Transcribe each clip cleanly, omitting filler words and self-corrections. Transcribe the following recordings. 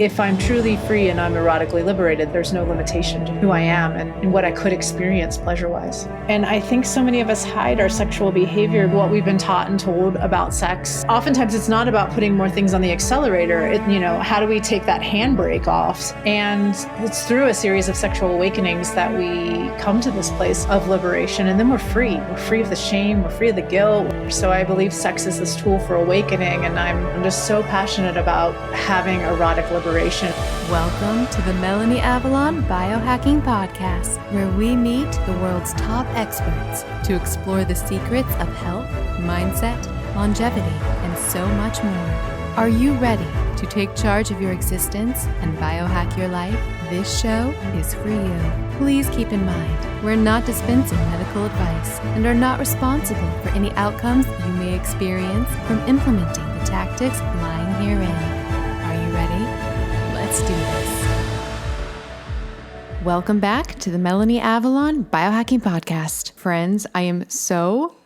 If I'm truly free and I'm erotically liberated, there's no limitation to who I am and what I could experience pleasure-wise. And I think so many of us hide our sexual behavior, what we've been taught and told about sex. Oftentimes it's not about putting more things on the accelerator. How do we take that handbrake off? And it's through a series of sexual awakenings that we come to this place of liberation, and then we're free. We're free of the shame, we're free of the guilt. So I believe sex is this tool for awakening, and I'm just so passionate about having erotic liberation. Welcome to the Melanie Avalon Biohacking Podcast, where we meet the world's top experts to explore the secrets of health, mindset, longevity, and so much more. Are you ready to take charge of your existence and biohack your life? This show is for you. Please keep in mind, we're not dispensing medical advice and are not responsible for any outcomes you may experience from implementing the tactics lying herein. Are you ready? Let's do this. Welcome back to the Melanie Avalon Biohacking Podcast. Friends, I am so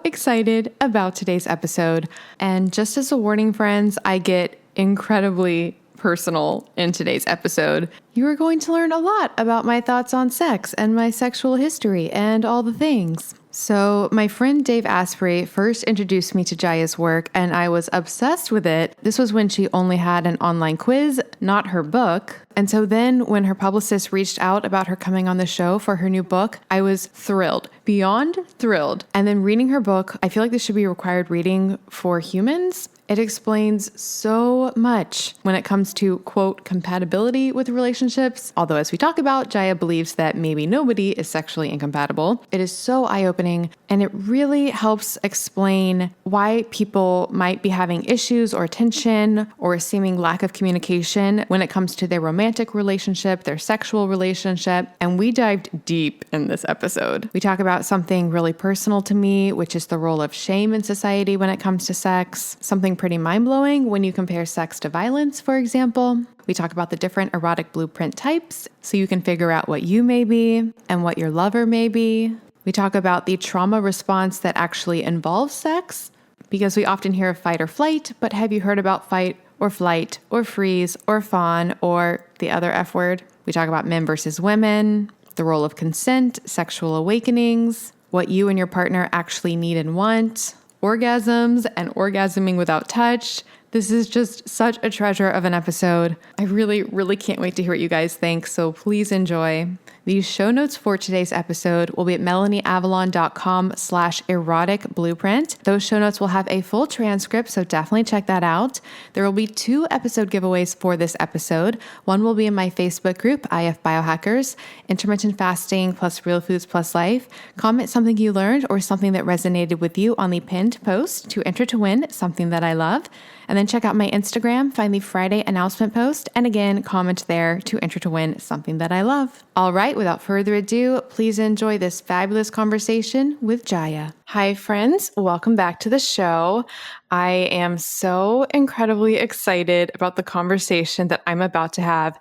excited about today's episode. And just as a warning, friends, I get incredibly personal in today's episode. You are going to learn a lot about my thoughts on sex and my sexual history and all the things. So my friend Dave Asprey first introduced me to Jaiya's work, and I was obsessed with it. This was when she only had an online quiz, not her book. And so then when her publicist reached out about her coming on the show for her new book, I was thrilled, beyond thrilled. And then reading her book, I feel like this should be required reading for humans. It explains so much when it comes to, quote, compatibility with relationships. Although as we talk about, Jaiya believes that maybe nobody is sexually incompatible. It is so eye-opening, and it really helps explain why people might be having issues or tension or a seeming lack of communication when it comes to their romantic relationship, their sexual relationship. And we dived deep in this episode. We talk about something really personal to me, which is the role of shame in society when it comes to sex. Something pretty mind-blowing when you compare sex to violence, for example. We talk about the different erotic blueprint types so you can figure out what you may be and what your lover may be. We talk about the trauma response that actually involves sex, because we often hear of fight or flight, but have you heard about fight or flight or freeze or fawn or the other F word? We talk about men versus women, the role of consent, sexual awakenings, what you and your partner actually need and want, orgasms and orgasming without touch. This is just such a treasure of an episode. I really can't wait to hear what you guys think, so please enjoy. These show notes for today's episode will be at melanieavalon.com/erotic blueprint. Those show notes will have a full transcript, so definitely check that out. There will be 2 episode giveaways for this episode. One will be in my Facebook group, IF Biohackers, Intermittent Fasting plus Real Foods plus Life. Comment something you learned or something that resonated with you on the pinned post to enter to win something that I love. And then check out my Instagram, find the Friday announcement post, and again, comment there to enter to win something that I love. All right, without further ado, please enjoy this fabulous conversation with Jaiya. Hi, friends. Welcome back to the show. I am so incredibly excited about the conversation that I'm about to have.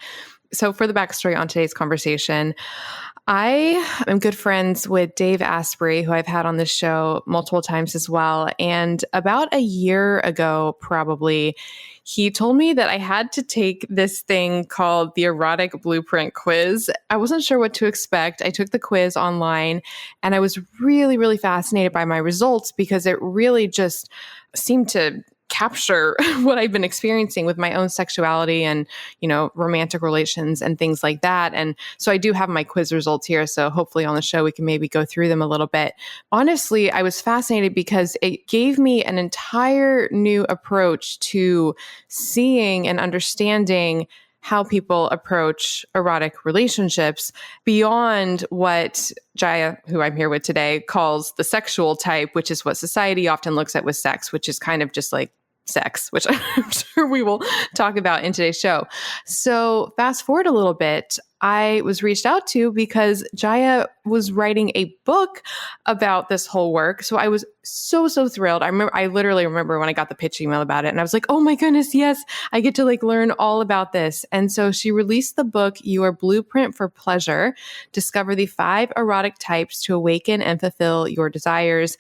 So for the backstory on today's conversation, I am good friends with Dave Asprey, who I've had on this show multiple times as well. And about a year ago, probably, he told me that I had to take this thing called the Erotic Blueprint quiz. I wasn't sure what to expect. I took the quiz online, and I was really fascinated by my results because it really just seemed to capture what I've been experiencing with my own sexuality and, romantic relations and things like that. And so I do have my quiz results here. So hopefully on the show, we can maybe go through them a little bit. Honestly, I was fascinated because it gave me an entire new approach to seeing and understanding how people approach erotic relationships beyond what Jaiya, who I'm here with today, calls the sexual type, which is what society often looks at with sex, which is kind of just like sex, which I'm sure we will talk about in today's show. So fast forward a little bit, I was reached out to because Jaiya was writing a book about this whole work. So I was so thrilled. I literally remember when I got the pitch email about it, and I was like, oh my goodness, yes, I get to learn all about this. And so she released the book, Your Blueprint for Pleasure: Discover the 5 Erotic Types to Awaken and Fulfill Your Desires.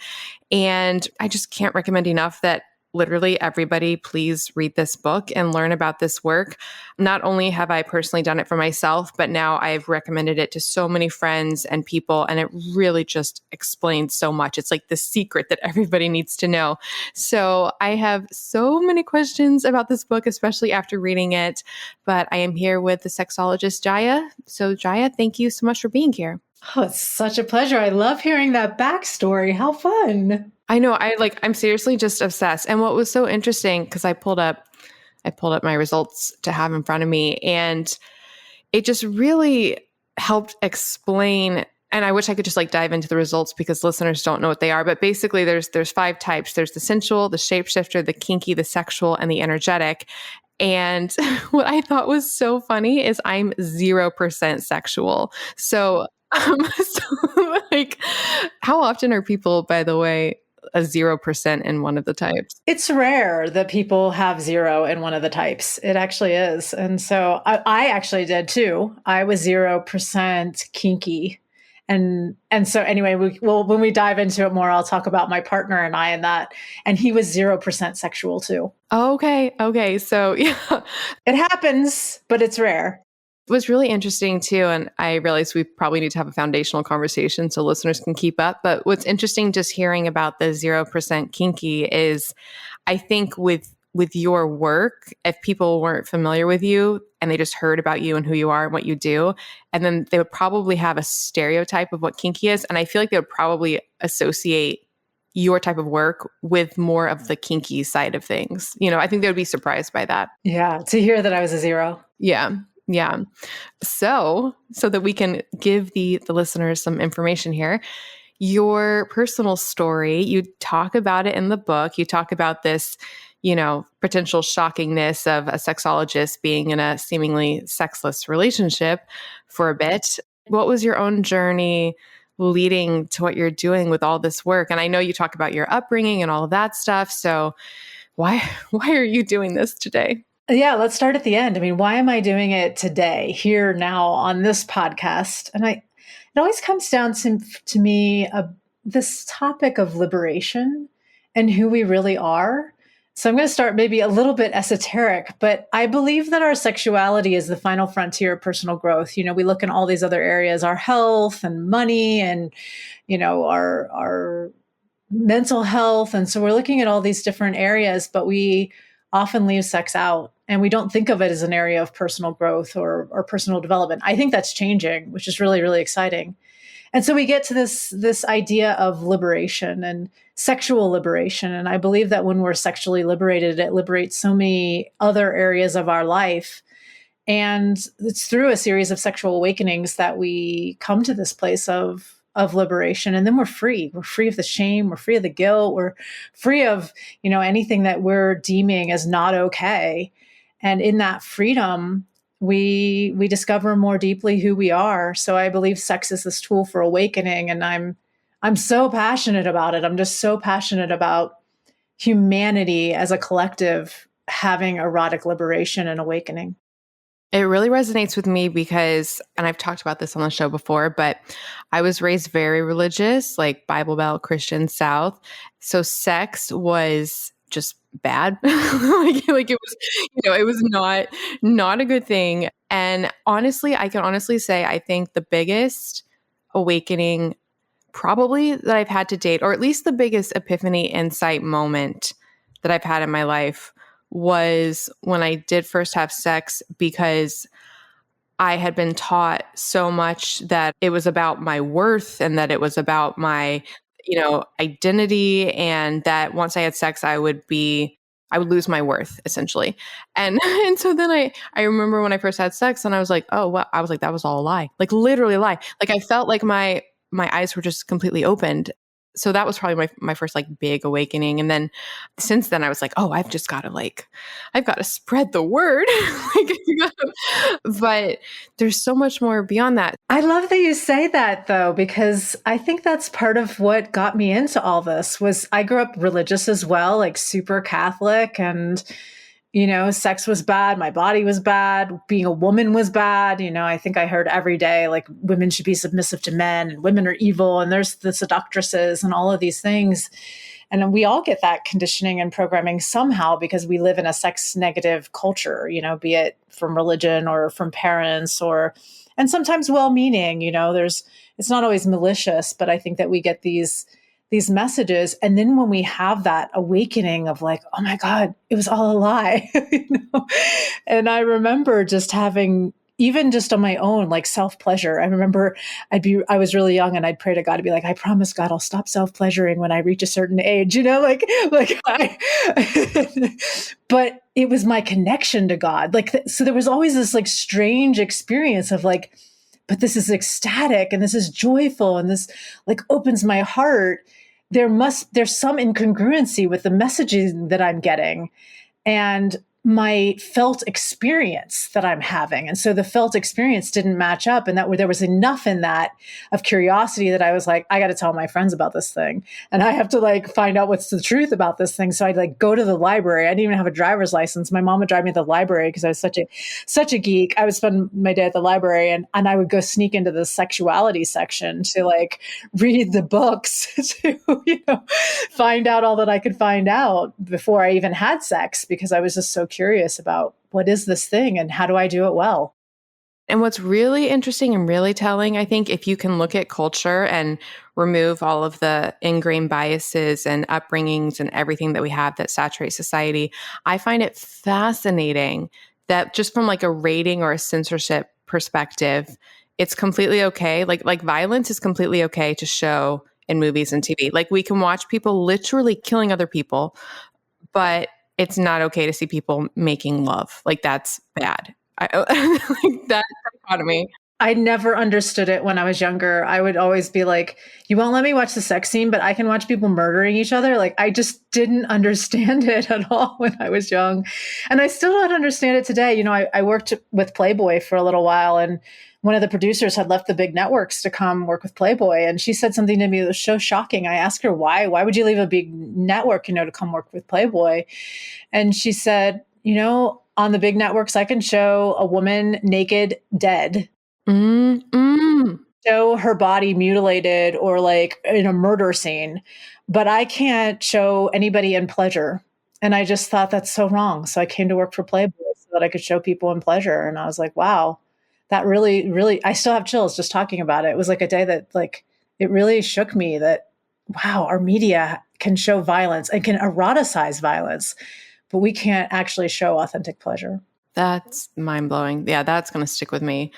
And I just can't recommend enough that literally everybody, please read this book and learn about this work. Not only have I personally done it for myself, but now I've recommended it to so many friends and people, and it really just explains so much. It's like the secret that everybody needs to know. So I have so many questions about this book, especially after reading it, but I am here with the sexologist, Jaiya. So Jaiya, thank you so much for being here. Oh, it's such a pleasure. I love hearing that backstory. How fun. I know. I'm seriously just obsessed. And what was so interesting, because I pulled up my results to have in front of me, and it just really helped explain. And I wish I could just like dive into the results because listeners don't know what they are. But basically there's 5 types. There's the sensual, the shapeshifter, the kinky, the sexual, and the energetic. And what I thought was so funny is I'm 0% sexual. So, like, how often are people, by the way, a 0% in one of the types? It's rare that people have 0 in one of the types. It actually is. And so I actually did too. I was 0% kinky. And so anyway, when we dive into it more, I'll talk about my partner and I and that. And he was 0% sexual too. Okay. So yeah, it happens, but it's rare. It was really interesting too. And I realized we probably need to have a foundational conversation so listeners can keep up. But what's interesting just hearing about the 0% kinky is, I think with your work, if people weren't familiar with you and they just heard about you and who you are and what you do, and then they would probably have a stereotype of what kinky is. And I feel like they would probably associate your type of work with more of the kinky side of things. I think they would be surprised by that. Yeah. To hear that I was a 0. Yeah. So that we can give the listeners some information here, your personal story, you talk about it in the book. You talk about this, potential shockingness of a sexologist being in a seemingly sexless relationship for a bit. What was your own journey leading to what you're doing with all this work? And I know you talk about your upbringing and all of that stuff. So why are you doing this today? Yeah, let's start at the end. I mean, why am I doing it today, here, now, on this podcast? And it always comes down to me, this topic of liberation and who we really are. So I'm going to start maybe a little bit esoteric, but I believe that our sexuality is the final frontier of personal growth. We look in all these other areas, our health and money and, our mental health. And so we're looking at all these different areas, but we often leave sex out and we don't think of it as an area of personal growth or personal development. I think that's changing, which is really, really exciting. And so we get to this idea of liberation and sexual liberation. And I believe that when we're sexually liberated, it liberates so many other areas of our life. And it's through a series of sexual awakenings that we come to this place of liberation. And then we're free. We're free of the shame. We're free of the guilt. We're free of, anything that we're deeming as not okay. And in that freedom, we discover more deeply who we are. So I believe sex is this tool for awakening. And I'm so passionate about it. I'm just so passionate about humanity as a collective having erotic liberation and awakening. It really resonates with me because, and I've talked about this on the show before, but I was raised very religious, like Bible Belt, Christian South. So sex was just bad. like it was, it was not a good thing. And honestly, I can honestly say, I think the biggest awakening probably that I've had to date, or at least the biggest epiphany insight moment that I've had in my life, was when I did first have sex, because I had been taught so much that it was about my worth and that it was about my, identity, and that once I had sex, I would lose my worth essentially. And so then I remember when I first had sex and I was like, oh, well, I was like, that was all a lie, like literally a lie. Like I felt like my eyes were just completely opened. So that was probably my first like big awakening. And then since then I was like, oh, I've got to spread the word. But there's so much more beyond that. I love that you say that though, because I think that's part of what got me into all this. Was I grew up religious as well, like super Catholic, and sex was bad. My body was bad. Being a woman was bad. I think I heard every day, like, women should be submissive to men and women are evil and there's the seductresses and all of these things. And we all get that conditioning and programming somehow because we live in a sex negative culture, be it from religion or from parents and sometimes well-meaning, it's not always malicious, but I think that we get these messages. And then when we have that awakening of like, oh my God, it was all a lie, And I remember just having, even just on my own, like self-pleasure. I remember I was really young and I'd pray to God to be like, I promise God, I'll stop self-pleasuring when I reach a certain age, but it was my connection to God. So there was always this like strange experience of like, but this is ecstatic and this is joyful and this like opens my heart. There's some incongruency with the messaging that I'm getting and my felt experience that I'm having. And so the felt experience didn't match up. And there was enough in that of curiosity that I was like, I got to tell my friends about this thing. And I have to like find out what's the truth about this thing. So I'd like go to the library. I didn't even have a driver's license. My mom would drive me to the library because I was such a geek. I would spend my day at the library and I would go sneak into the sexuality section to like read the books to, find out all that I could find out before I even had sex, because I was just so curious about what is this thing and how do I do it well? And what's really interesting and really telling, I think, if you can look at culture and remove all of the ingrained biases and upbringings and everything that we have that saturates society, I find it fascinating that just from like a rating or a censorship perspective, it's completely okay. Like violence is completely okay to show in movies and TV. Like we can watch people literally killing other people, but it's not okay to see people making love. Like that's bad. Like that dichotomy. I never understood it when I was younger. I would always be like, you won't let me watch the sex scene, but I can watch people murdering each other. Like I just didn't understand it at all when I was young. And I still don't understand it today. I worked with Playboy for a little while, and one of the producers had left the big networks to come work with Playboy. And she said something to me that was so shocking. I asked her, why would you leave a big network, to come work with Playboy? And she said, on the big networks, I can show a woman naked, dead, show her body mutilated or like in a murder scene, but I can't show anybody in pleasure. And I just thought that's so wrong. So I came to work for Playboy so that I could show people in pleasure. And I was like, wow, that really, really, I still have chills just talking about it. It was like a day that like, it really shook me that, wow, our media can show violence and can eroticize violence, but we can't actually show authentic pleasure. That's mind-blowing. Yeah, that's going to stick with me.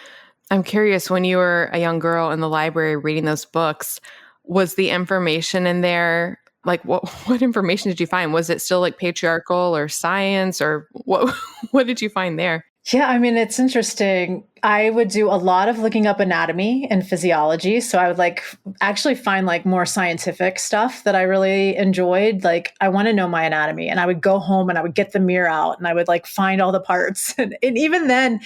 I'm curious, when you were a young girl in the library reading those books, was the information in there, like what information did you find? Was it still like patriarchal or science, or what did you find there? Yeah, I mean, it's interesting. I would do a lot of looking up anatomy and physiology. So I would like actually find like more scientific stuff that I really enjoyed. Like I want to know my anatomy, and I would go home and I would get the mirror out and I would like find all the parts. And even then,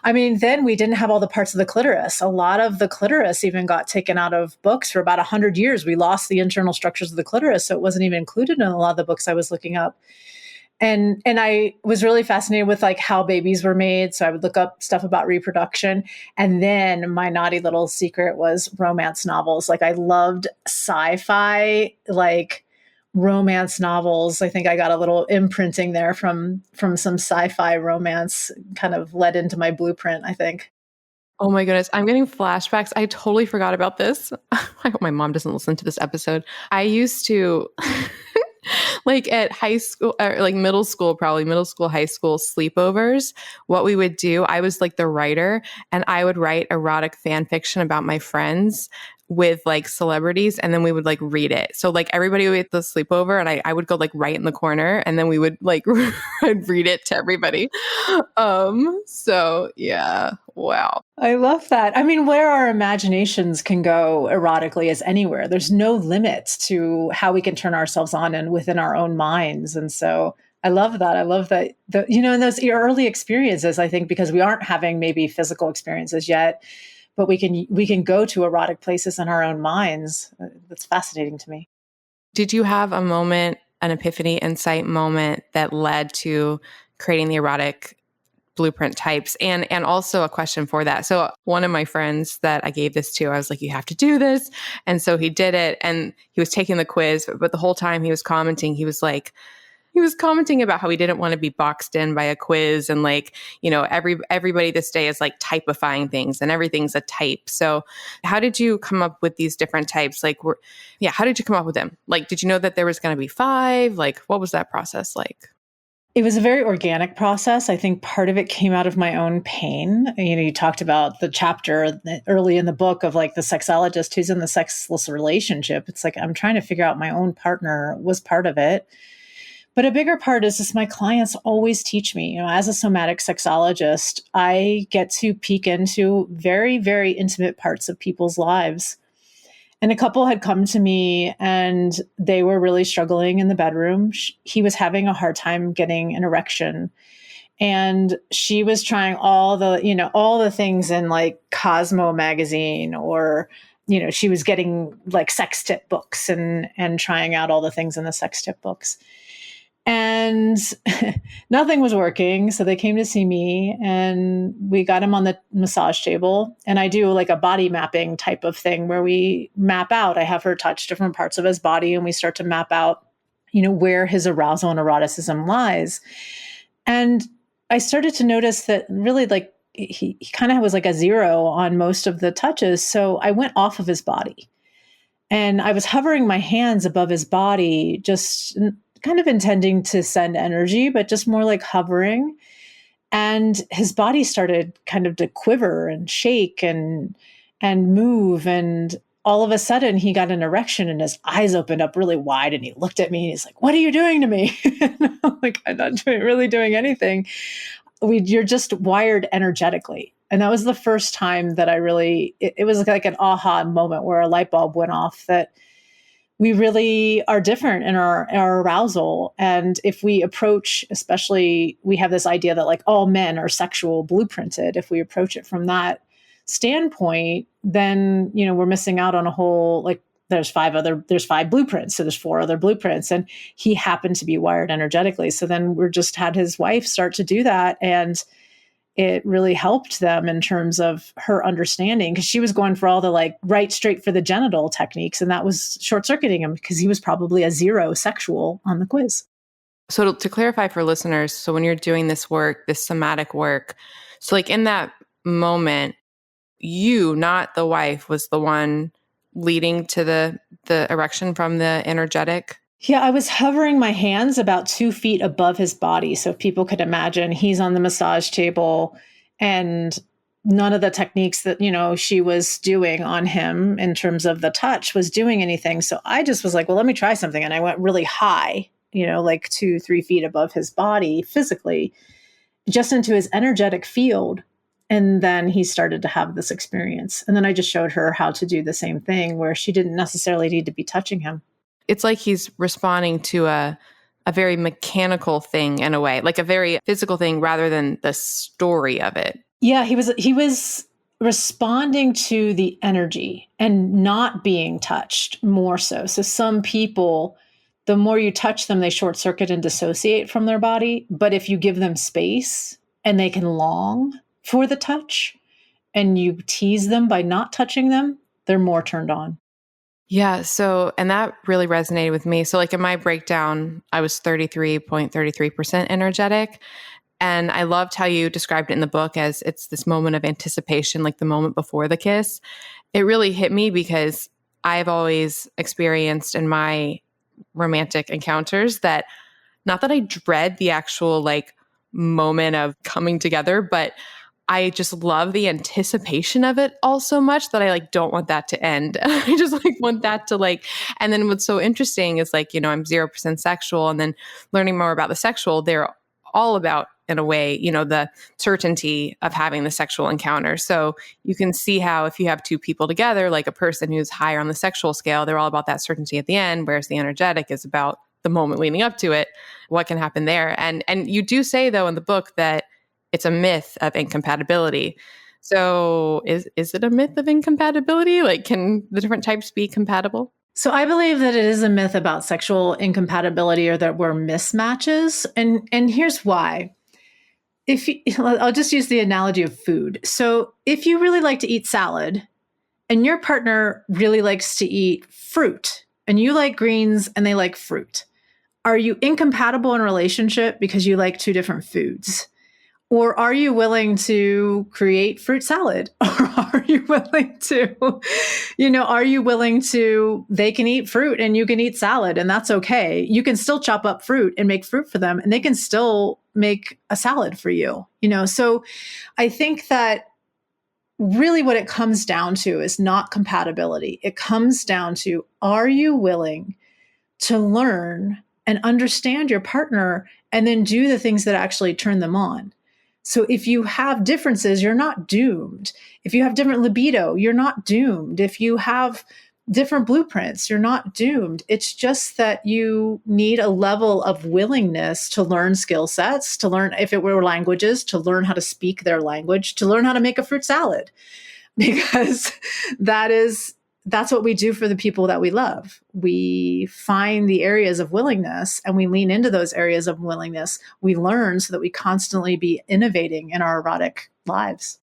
I mean, then we didn't have all the parts of the clitoris. A lot of the clitoris even got taken out of books for about 100 years. We lost the internal structures of the clitoris. So it wasn't even included in a lot of the books I was looking up. And I was really fascinated with like how babies were made. So I would look up stuff about reproduction. And then my naughty little secret was romance novels. Like I loved sci-fi, like romance novels. I think I got a little imprinting there from some sci-fi romance, kind of led into my blueprint, I think. Oh my goodness, I'm getting flashbacks. I totally forgot about this. I hope my mom doesn't listen to this episode. I used to like at high school or like middle school, probably middle school, high school sleepovers, what we would do, I was like the writer, and I would write erotic fan fiction about my friends with like celebrities, and then we would like read it. So like everybody would the sleepover, and I would go like right in the corner, and then we would like I'd read it to everybody. So yeah, wow. I love that. I mean, where our imaginations can go erotically is anywhere. There's no limits to how we can turn ourselves on and within our own minds. And so I love that. I love that, in those early experiences, I think because we aren't having maybe physical experiences yet, but we can go to erotic places in our own minds. That's fascinating to me. Did you have a moment, an epiphany, insight moment that led to creating the erotic blueprint types. And also a question for that. So one of my friends that I gave this to, I was like, you have to do this. And so he did it and he was taking the quiz, but the whole time he was commenting, he was commenting about how he didn't want to be boxed in by a quiz and like, everybody this day is like typifying things and everything's a type. So how did you come up with these different types? Like, how did you come up with them? Like, did you know that there was going to be 5? Like, what was that process like? It was a very organic process. I think part of it came out of my own pain. You talked about the chapter early in the book of like the sexologist who's in the sexless relationship. It's like I'm trying to figure out my own partner was part of it. But a bigger part is just my clients always teach me, as a somatic sexologist, I get to peek into very, very intimate parts of people's lives. And a couple had come to me and they were really struggling in the bedroom. He was having a hard time getting an erection. And she was trying all the things in like Cosmo magazine, or, she was getting like sex tip books and trying out all the things in the sex tip books. And nothing was working. So they came to see me and we got him on the massage table. And I do like a body mapping type of thing where we map out. I have her touch different parts of his body and we start to map out, where his arousal and eroticism lies. And I started to notice that really like he kind of was like a 0 on most of the touches. So I went off of his body and I was hovering my hands above his body, just kind of intending to send energy, but just more like hovering. And his body started kind of to quiver and shake and move. And all of a sudden he got an erection and his eyes opened up really wide and he looked at me and he's like, "What are you doing to me?" And I'm like, "I'm not really doing anything. You're just wired energetically." And that was the first time that it was like an aha moment where a light bulb went off that we really are different in our arousal. And if we approach, especially, we have this idea that like all men are sexual blueprinted. If we approach it from that standpoint, then, we're missing out on a whole, like there's 5 blueprints. So there's 4 other blueprints. And he happened to be wired energetically. So then we're just had his wife start to do that. And it really helped them in terms of her understanding, because she was going for all the like right straight for the genital techniques. And that was short circuiting him because he was probably a 0 sexual on the quiz. So to clarify for listeners, so when you're doing this work, this somatic work, so like in that moment, you, not the wife, was the one leading to the erection from the energetic? Yeah, I was hovering my hands about 2 feet above his body. So if people could imagine, he's on the massage table and none of the techniques that, she was doing on him in terms of the touch was doing anything. So I just was like, well, let me try something. And I went really high, like 2-3 feet above his body physically, just into his energetic field. And then he started to have this experience. And then I just showed her how to do the same thing where she didn't necessarily need to be touching him. It's like he's responding to a very mechanical thing in a way, like a very physical thing rather than the story of it. Yeah, he was responding to the energy and not being touched more so. So some people, the more you touch them, they short circuit and dissociate from their body. But if you give them space and they can long for the touch and you tease them by not touching them, they're more turned on. Yeah. So, and that really resonated with me. So like in my breakdown, I was 33.33% energetic. And I loved how you described it in the book as it's this moment of anticipation, like the moment before the kiss. It really hit me because I've always experienced in my romantic encounters that, not that I dread the actual like moment of coming together, but I just love the anticipation of it all so much that I like don't want that to end. I just like want that to like, and then what's so interesting is like, I'm 0% sexual, and then learning more about the sexual, they're all about, in a way, the certainty of having the sexual encounter. So you can see how if you have 2 people together, like a person who's higher on the sexual scale, they're all about that certainty at the end, whereas the energetic is about the moment leading up to it, what can happen there. And you do say though in the book that it's a myth of incompatibility. So is it a myth of incompatibility? Like, can the different types be compatible? So I believe that it is a myth about sexual incompatibility, or that we're mismatches. And here's why. I'll just use the analogy of food. So if you really like to eat salad and your partner really likes to eat fruit and you like greens and they like fruit, are you incompatible in a relationship because you like two different foods? Or are you willing to create fruit salad? Or are you willing to, are you willing to, they can eat fruit and you can eat salad and that's okay. You can still chop up fruit and make fruit for them and they can still make a salad for you, So I think that really what it comes down to is not compatibility. It comes down to, are you willing to learn and understand your partner and then do the things that actually turn them on? So if you have differences, you're not doomed. If you have different libido, you're not doomed. If you have different blueprints, you're not doomed. It's just that you need a level of willingness to learn skill sets, to learn, if it were languages, to learn how to speak their language, to learn how to make a fruit salad, because that's what we do for the people that we love. We find the areas of willingness and we lean into those areas of willingness. We learn so that we constantly be innovating in our erotic lives.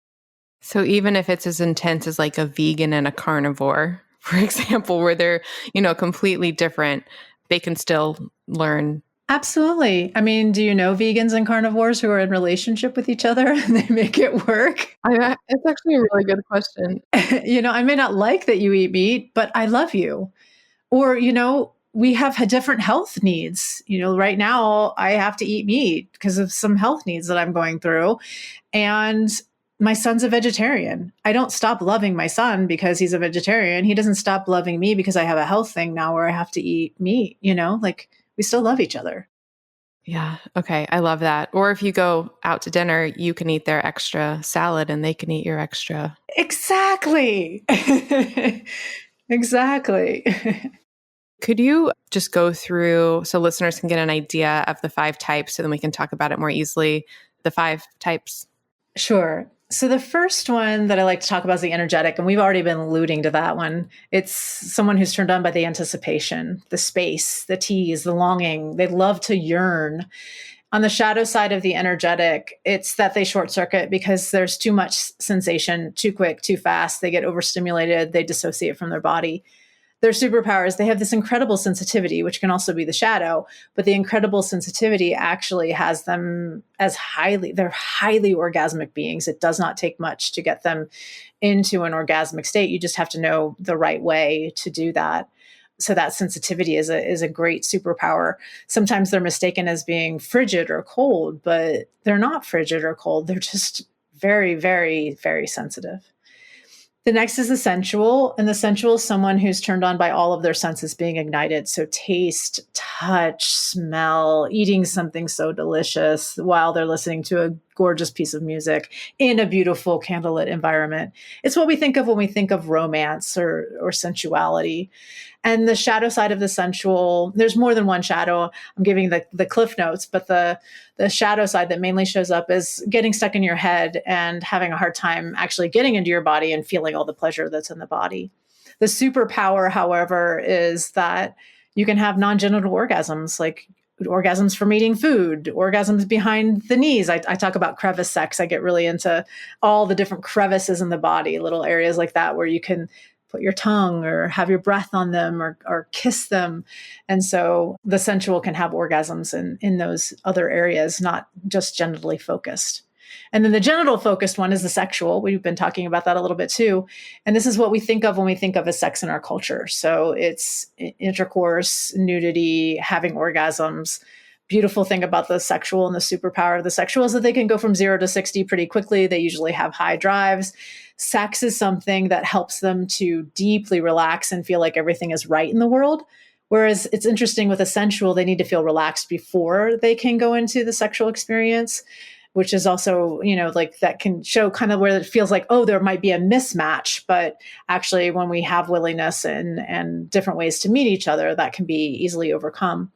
So even if it's as intense as like a vegan and a carnivore, for example, where they're, completely different, they can still learn. Absolutely. I mean, do you know vegans and carnivores who are in relationship with each other and they make it work? It's actually a really good question. I may not like that you eat meat, but I love you. Or, we have different health needs. Right now I have to eat meat because of some health needs that I'm going through. And my son's a vegetarian. I don't stop loving my son because he's a vegetarian. He doesn't stop loving me because I have a health thing now where I have to eat meat, we still love each other. Yeah. Okay. I love that. Or if you go out to dinner, you can eat their extra salad and they can eat your extra. Exactly. Exactly. Could you just go through so listeners can get an idea of the 5 types so then we can talk about it more easily? The 5 types. Sure. So the first one that I like to talk about is the energetic, and we've already been alluding to that one. It's someone who's turned on by the anticipation, the space, the tease, the longing. They love to yearn. On the shadow side of the energetic, it's that they short circuit because there's too much sensation, too quick, too fast. They get overstimulated. They dissociate from their body. Their superpowers, they have this incredible sensitivity, which can also be the shadow, but the incredible sensitivity actually has them as they're highly orgasmic beings. It does not take much to get them into an orgasmic state. You just have to know the right way to do that. So that sensitivity is a great superpower. Sometimes they're mistaken as being frigid or cold, but they're not frigid or cold. They're just very, very, very sensitive. The next is the sensual, and the sensual is someone who's turned on by all of their senses being ignited. So taste, touch, smell, eating something so delicious while they're listening to a gorgeous piece of music in a beautiful candlelit environment. It's what we think of when we think of romance or sensuality. And the shadow side of the sensual, there's more than one shadow. I'm giving the cliff notes, but the shadow side that mainly shows up is getting stuck in your head and having a hard time actually getting into your body and feeling all the pleasure that's in the body. The superpower, however, is that you can have non-genital orgasms, like orgasms from eating food, orgasms behind the knees. I talk about crevice sex. I get really into all the different crevices in the body, little areas like that where you can put your tongue or have your breath on them or kiss them. And so the sensual can have orgasms in those other areas, not just genitally focused. And then the genital focused one is the sexual. We've been talking about that a little bit too. And this is what we think of when we think of as sex in our culture. So it's intercourse, nudity, having orgasms. Beautiful thing about the sexual and the superpower of the sexual is that they can go from 0 to 60 pretty quickly. They usually have high drives. Sex is something that helps them to deeply relax and feel like everything is right in the world. Whereas it's interesting with a sensual, they need to feel relaxed before they can go into the sexual experience, which is also, like that can show kind of where it feels like, oh, there might be a mismatch. But actually, when we have willingness and different ways to meet each other, that can be easily overcome.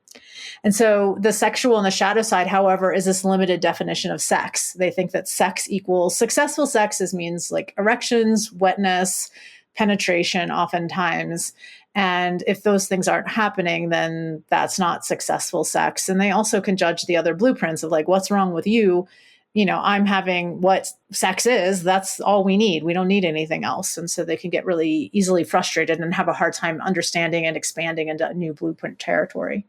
And so the sexual and the shadow side, however, is this limited definition of sex. They think that sex equals successful sex means like erections, wetness, penetration oftentimes. And if those things aren't happening, then that's not successful sex. And they also can judge the other blueprints of like, what's wrong with you? I'm having what sex is, that's all we need. We don't need anything else. And so they can get really easily frustrated and have a hard time understanding and expanding into new blueprint territory.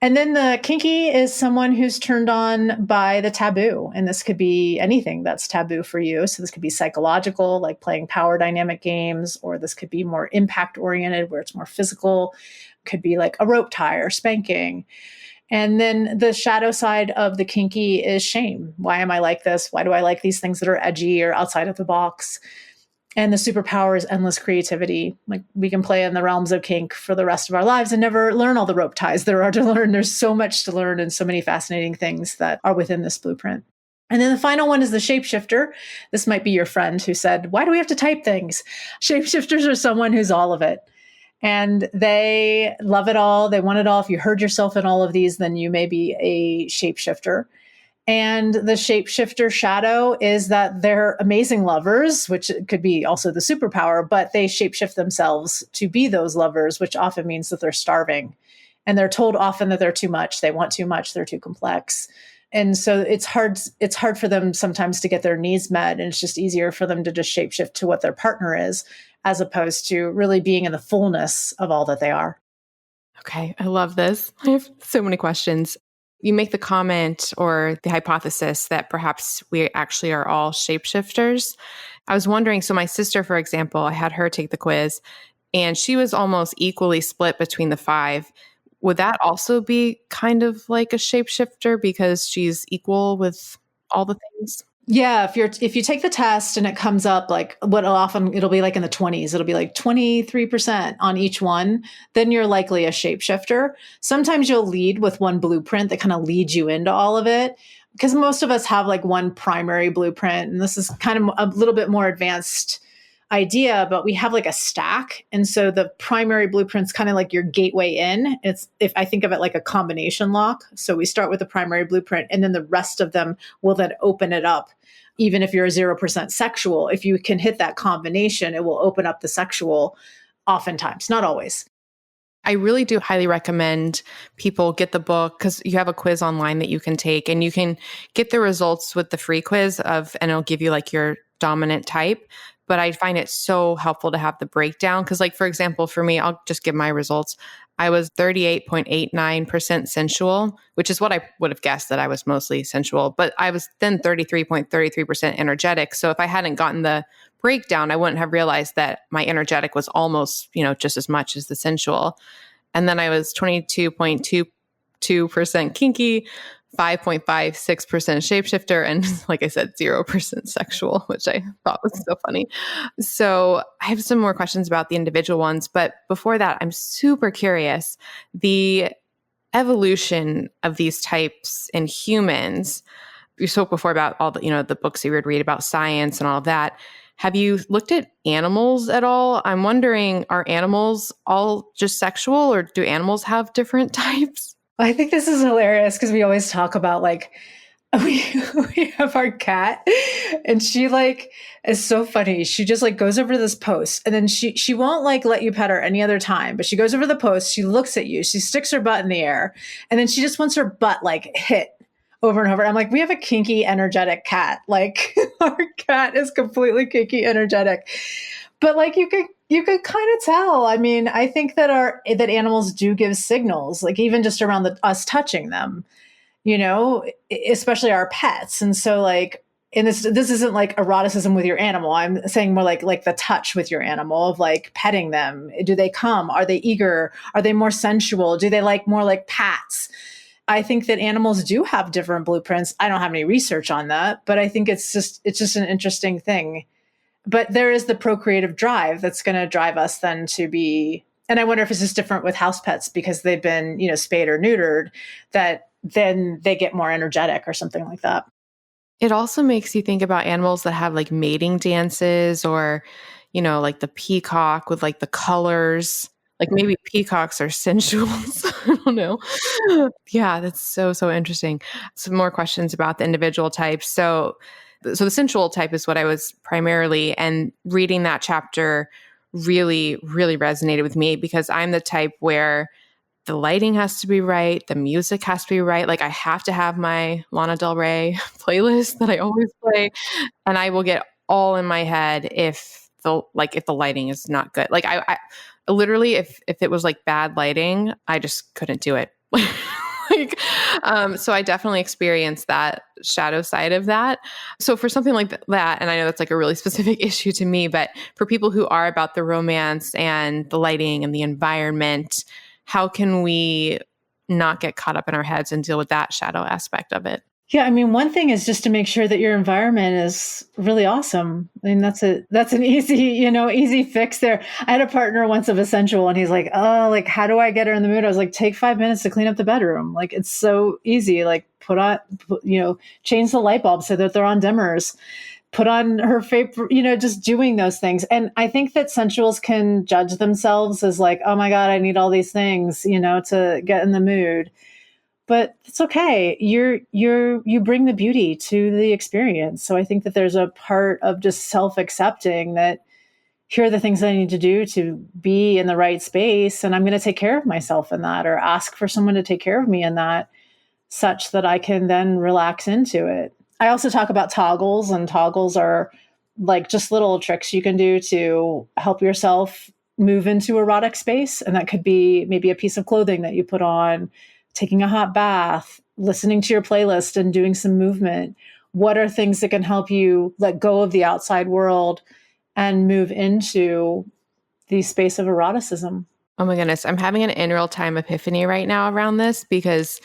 And then the kinky is someone who's turned on by the taboo. And this could be anything that's taboo for you. So this could be psychological, like playing power dynamic games, or this could be more impact oriented, where it's more physical. Could be like a rope tie or spanking. And then the shadow side of the kinky is shame. Why am I like this? Why do I like these things that are edgy or outside of the box? And the superpower is endless creativity. Like we can play in the realms of kink for the rest of our lives and never learn all the rope ties there are to learn. There's so much to learn and so many fascinating things that are within this blueprint. And then the final one is the shapeshifter. This might be your friend who said, why do we have to type things? Shapeshifters are someone who's all of it. And they love it all. They want it all. If you heard yourself in all of these, then you may be a shapeshifter. And the shapeshifter shadow is that they're amazing lovers, which could be also the superpower, but they shapeshift themselves to be those lovers, which often means that they're starving. And they're told often that they're too much. They want too much. They're too complex. And so it's hard for them sometimes to get their needs met. And it's just easier for them to just shapeshift to what their partner is, as opposed to really being in the fullness of all that they are. Okay, I love this. I have so many questions. You make the comment or the hypothesis that perhaps we actually are all shapeshifters. I was wondering, so my sister, for example, I had her take the quiz and she was almost equally split between the 5. Would that also be kind of like a shapeshifter because she's equal with all the things? Yeah, if you take the test and it comes up like it'll be like in the 20s, it'll be like 23% on each one, then you're likely a shapeshifter. Sometimes you'll lead with one blueprint that kind of leads you into all of it, because most of us have like one primary blueprint, and this is kind of a little bit more advanced idea, but we have like a stack. And so the primary blueprint's kind of like your gateway in. If I think of it like a combination lock. So we start with the primary blueprint and then the rest of them will then open it up. Even if you're a 0% sexual, if you can hit that combination, it will open up the sexual oftentimes, not always. I really do highly recommend people get the book because you have a quiz online that you can take and you can get the results with the free quiz and it'll give you like your dominant type. But I find it so helpful to have the breakdown because, like, for example, for me, I'll just give my results. I was 38.89% sensual, which is what I would have guessed that I was mostly sensual. But I was then 33.33% energetic. So if I hadn't gotten the breakdown, I wouldn't have realized that my energetic was almost, just as much as the sensual. And then I was 22.22% kinky, 5.56% shapeshifter, and like I said, 0% sexual, which I thought was so funny. So I have some more questions about the individual ones, but before that, I'm super curious. The evolution of these types in humans, you spoke before about all the, the books you would read about science and all of that. Have you looked at animals at all? I'm wondering, are animals all just sexual or do animals have different types? I think this is hilarious because we always talk about like, we have our cat and she like is so funny. She just like goes over to this post and then she won't like let you pet her any other time, but she goes over the post, she looks at you, she sticks her butt in the air and then she just wants her butt like hit over and over. I'm like, we have a kinky, energetic cat. Like our cat is completely kinky, energetic. But like you could kind of tell. I mean, I think that animals do give signals, like even just around us touching them, especially our pets. And so like, and this isn't like eroticism with your animal. I'm saying more like the touch with your animal of like petting them. Do they come? Are they eager? Are they more sensual? Do they like more like pats? I think that animals do have different blueprints. I don't have any research on that, but I think it's just an interesting thing. But there is the procreative drive that's going to drive us then to be, and I wonder if it's just different with house pets because they've been, spayed or neutered, that then they get more energetic or something like that. It also makes you think about animals that have like mating dances or, like the peacock with like the colors. Like maybe peacocks are sensuals. I don't know. Yeah, that's so, so interesting. Some more questions about the individual types. So the sensual type is what I was primarily, and reading that chapter really, really resonated with me because I'm the type where The lighting has to be right. The music has to be right. Like I have to have my Lana Del Rey playlist that I always play. And I will get all in my head if the lighting is not good. Like I literally, if it was like bad lighting, I just couldn't do it. So I definitely experienced that shadow side of that. So for something like that, and I know that's like a really specific issue to me, but for people who are about the romance and the lighting and the environment, how can we not get caught up in our heads and deal with that shadow aspect of it? Yeah, I mean, one thing is just to make sure that your environment is really awesome. I mean, that's an easy fix there. I had a partner once of a sensual, and he's like, "Oh, like how do I get her in the mood?" I was like, "Take 5 minutes to clean up the bedroom. Like it's so easy. Like change the light bulb so that they're on dimmers. Put on her favorite, just doing those things." And I think that sensuals can judge themselves as like, "Oh my God, I need all these things, to get in the mood." But it's okay. You bring the beauty to the experience. So I think that there's a part of just self-accepting that here are the things I need to do to be in the right space. And I'm going to take care of myself in that, or ask for someone to take care of me in that, such that I can then relax into it. I also talk about toggles, and toggles are like just little tricks you can do to help yourself move into erotic space. And that could be maybe a piece of clothing that you put on, taking a hot bath, listening to your playlist and doing some movement. What are things that can help you let go of the outside world and move into the space of eroticism? Oh my goodness. I'm having an in real time epiphany right now around this, because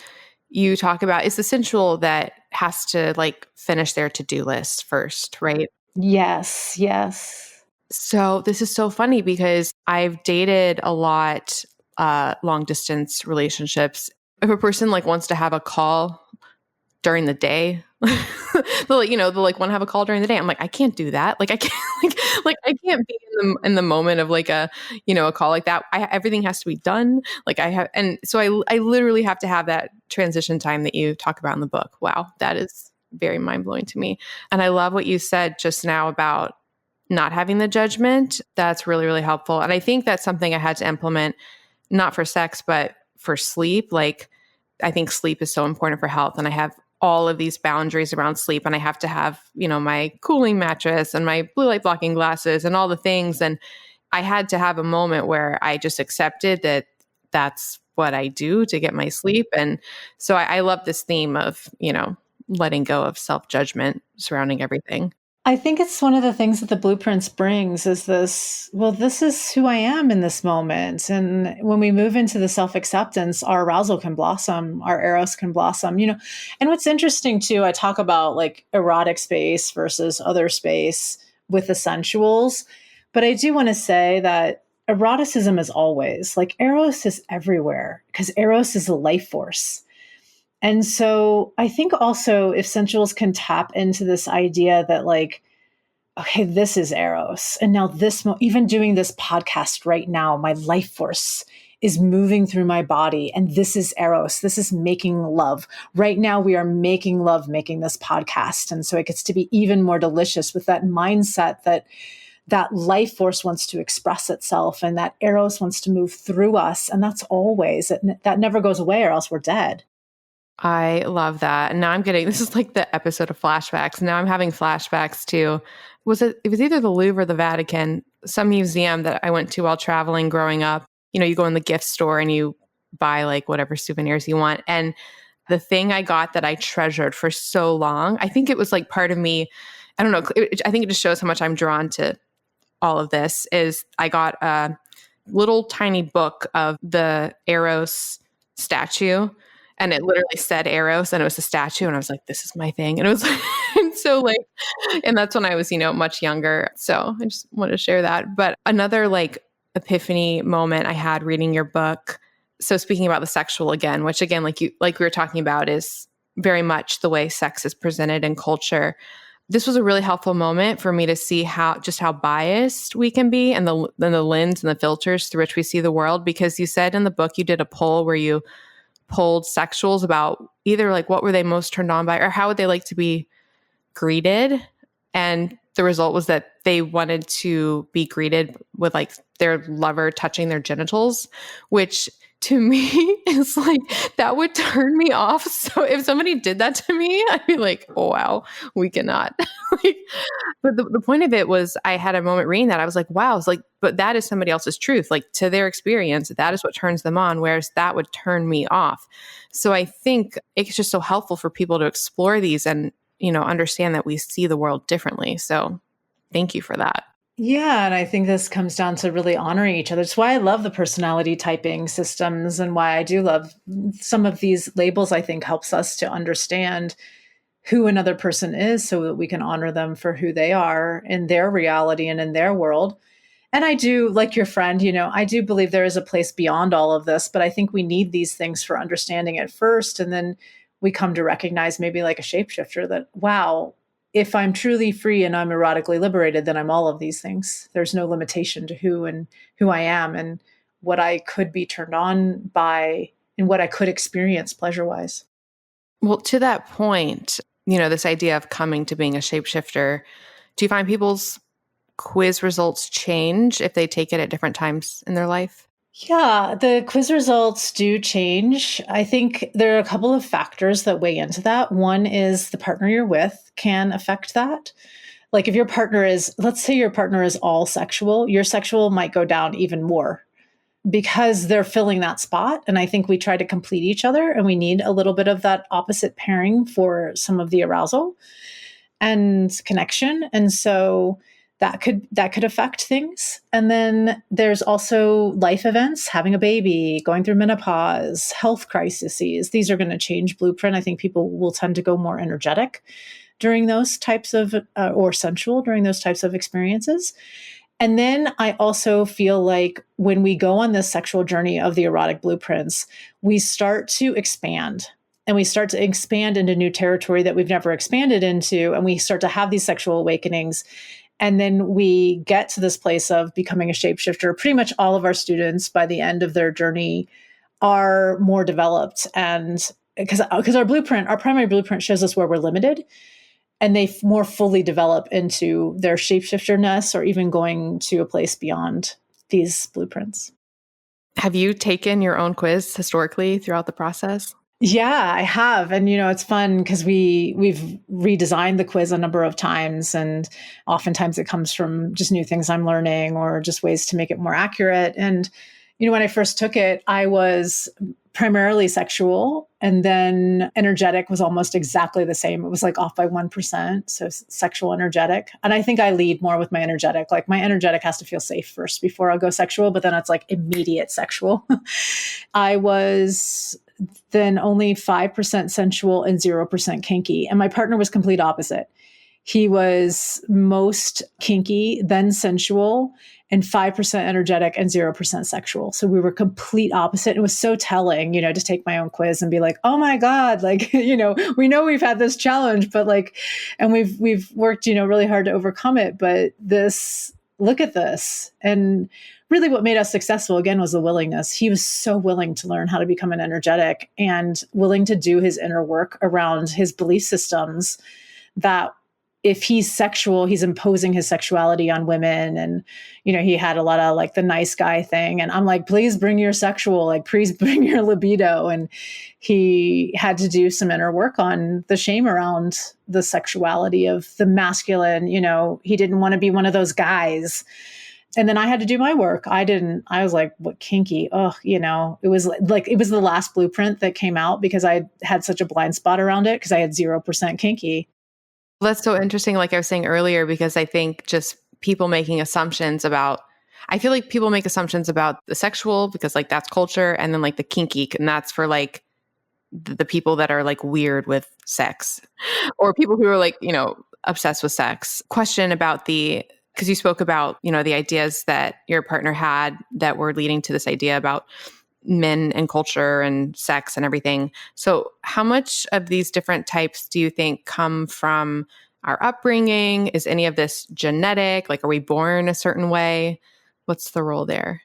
you talk about it's the sensual that has to like finish their to-do list first, right? Yes, yes. So this is so funny because I've dated a lot long distance relationships. If a person like wants to have a call during the day, they'll want to have a call during the day. I'm like, I can't do that. Like I can't I can't be in the moment of like a call like that. Everything has to be done. Like I have, and so I literally have to have that transition time that you talk about in the book. Wow, that is very mind blowing to me. And I love what you said just now about not having the judgment. That's really, really helpful. And I think that's something I had to implement, not for sex, but for sleep. Like I think sleep is so important for health. And I have all of these boundaries around sleep, and I have to have, my cooling mattress and my blue light blocking glasses and all the things. And I had to have a moment where I just accepted that that's what I do to get my sleep. And so I love this theme of, letting go of self-judgment surrounding everything. I think it's one of the things that the blueprints brings is this, well, this is who I am in this moment. And when we move into the self-acceptance, our arousal can blossom, our eros can blossom, And what's interesting too, I talk about like erotic space versus other space with the sensuals. But I do want to say that eroticism is always, like eros is everywhere, because eros is a life force. And so I think also if sensuals can tap into this idea that like, okay, this is eros. And now even doing this podcast right now, my life force is moving through my body. And this is eros. This is making love. Right now we are making love, making this podcast. And so it gets to be even more delicious with that mindset that life force wants to express itself and that eros wants to move through us. And that's always, that never goes away or else we're dead. I love that. And now this is like the episode of flashbacks. Now I'm having flashbacks to, it was either the Louvre or the Vatican, some museum that I went to while traveling growing up. You go in the gift store and you buy like whatever souvenirs you want. And the thing I got that I treasured for so long, I think it was like part of me, I don't know, I think it just shows how much I'm drawn to all of this, is I got a little tiny book of the Eros statue. And it literally said Eros, and it was a statue. And I was like, this is my thing. And it was and so like, and that's when I was, much younger. So I just wanted to share that. But another like epiphany moment I had reading your book. So speaking about the sexual again, which again, like we were talking about, is very much the way sex is presented in culture. This was a really helpful moment for me to see how biased we can be, and the lens and the filters through which we see the world. Because you said in the book, you did a poll where you polled sexuals about either like what were they most turned on by, or how would they like to be greeted. And the result was that they wanted to be greeted with like their lover touching their genitals, which to me is like, that would turn me off. So if somebody did that to me, I'd be like, oh, wow, we cannot. Like, but the point of it was I had a moment reading that. I was like, wow, it's like, but that is somebody else's truth. Like to their experience, that is what turns them on, whereas that would turn me off. So I think it's just so helpful for people to explore these and, understand that we see the world differently. So thank you for that. Yeah, and I think this comes down to really honoring each other. It's why I love the personality typing systems and why I do love some of these labels. I think helps us to understand who another person is so that we can honor them for who they are in their reality and in their world. And I do, like your friend, I do believe there is a place beyond all of this, but I think we need these things for understanding at first. And then we come to recognize maybe like a shapeshifter that, wow, if I'm truly free and I'm erotically liberated, then I'm all of these things. There's no limitation to who I am and what I could be turned on by and what I could experience pleasure-wise. Well, to that point, this idea of coming to being a shapeshifter, do you find people's quiz results change if they take it at different times in their life? Yeah, the quiz results do change. I think there are a couple of factors that weigh into that. One is the partner you're with can affect that. Like if your partner is, let's say your partner is all sexual, your sexual might go down even more because they're filling that spot. And I think we try to complete each other and we need a little bit of that opposite pairing for some of the arousal and connection. And so that could affect things. And then there's also life events, having a baby, going through menopause, health crises. These are going to change blueprint. I think people will tend to go more energetic during those types of, or sensual during those types of experiences. And then I also feel like when we go on this sexual journey of the erotic blueprints, we start to expand. And we start to expand into new territory that we've never expanded into. And we start to have these sexual awakenings. And then we get to this place of becoming a shapeshifter. Pretty much all of our students by the end of their journey are more developed. And because our blueprint, our primary blueprint shows us where we're limited. And they more fully develop into their shapeshifterness or even going to a place beyond these blueprints. Have you taken your own quiz historically throughout the process? Yeah, I have. And, it's fun because we've redesigned the quiz a number of times. And oftentimes it comes from just new things I'm learning or just ways to make it more accurate. And, when I first took it, I was primarily sexual, and then energetic was almost exactly the same. It was like off by 1%. So sexual, energetic. And I think I lead more with my energetic. Like my energetic has to feel safe first before I'll go sexual, but then it's like immediate sexual. I was then only 5% sensual and 0% kinky. And my partner was complete opposite. He was most kinky, then sensual, and 5% energetic and 0% sexual. So we were complete opposite. It was so telling, to take my own quiz and be like, oh my God, like, we know we've had this challenge, but like, and we've worked, really hard to overcome it. But look at this. And really what made us successful again was the willingness. He was so willing to learn how to become an energetic and willing to do his inner work around his belief systems that if he's sexual, he's imposing his sexuality on women. And, he had a lot of like the nice guy thing. And I'm like, please bring your sexual, like, please bring your libido. And he had to do some inner work on the shame around the sexuality of the masculine. He didn't want to be one of those guys. And then I had to do my work. I was like, what kinky? Oh, it was the last blueprint that came out because I had such a blind spot around it because I had 0% kinky. That's so interesting, like I was saying earlier, because I think just people making assumptions about, I feel like people make assumptions about the sexual because like that's culture, and then like the kinky, and that's for like the people that are like weird with sex or people who are like, obsessed with sex. Question about because you spoke about, the ideas that your partner had that were leading to this idea about men and culture and sex and everything. So how much of these different types do you think come from our upbringing? Is any of this genetic? Like, are we born a certain way? What's the role there?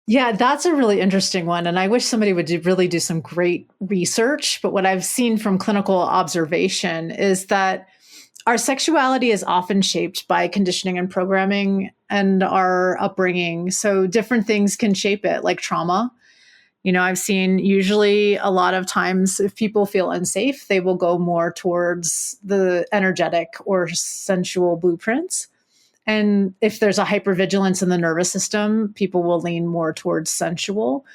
Yeah, that's a really interesting one. And I wish somebody would really do some great research. But what I've seen from clinical observation is that Our sexuality is often shaped by conditioning and programming and our upbringing. So different things can shape it, like trauma. I've seen usually a lot of times if people feel unsafe, they will go more towards the energetic or sensual blueprints. And if there's a hypervigilance in the nervous system, people will lean more towards sensual.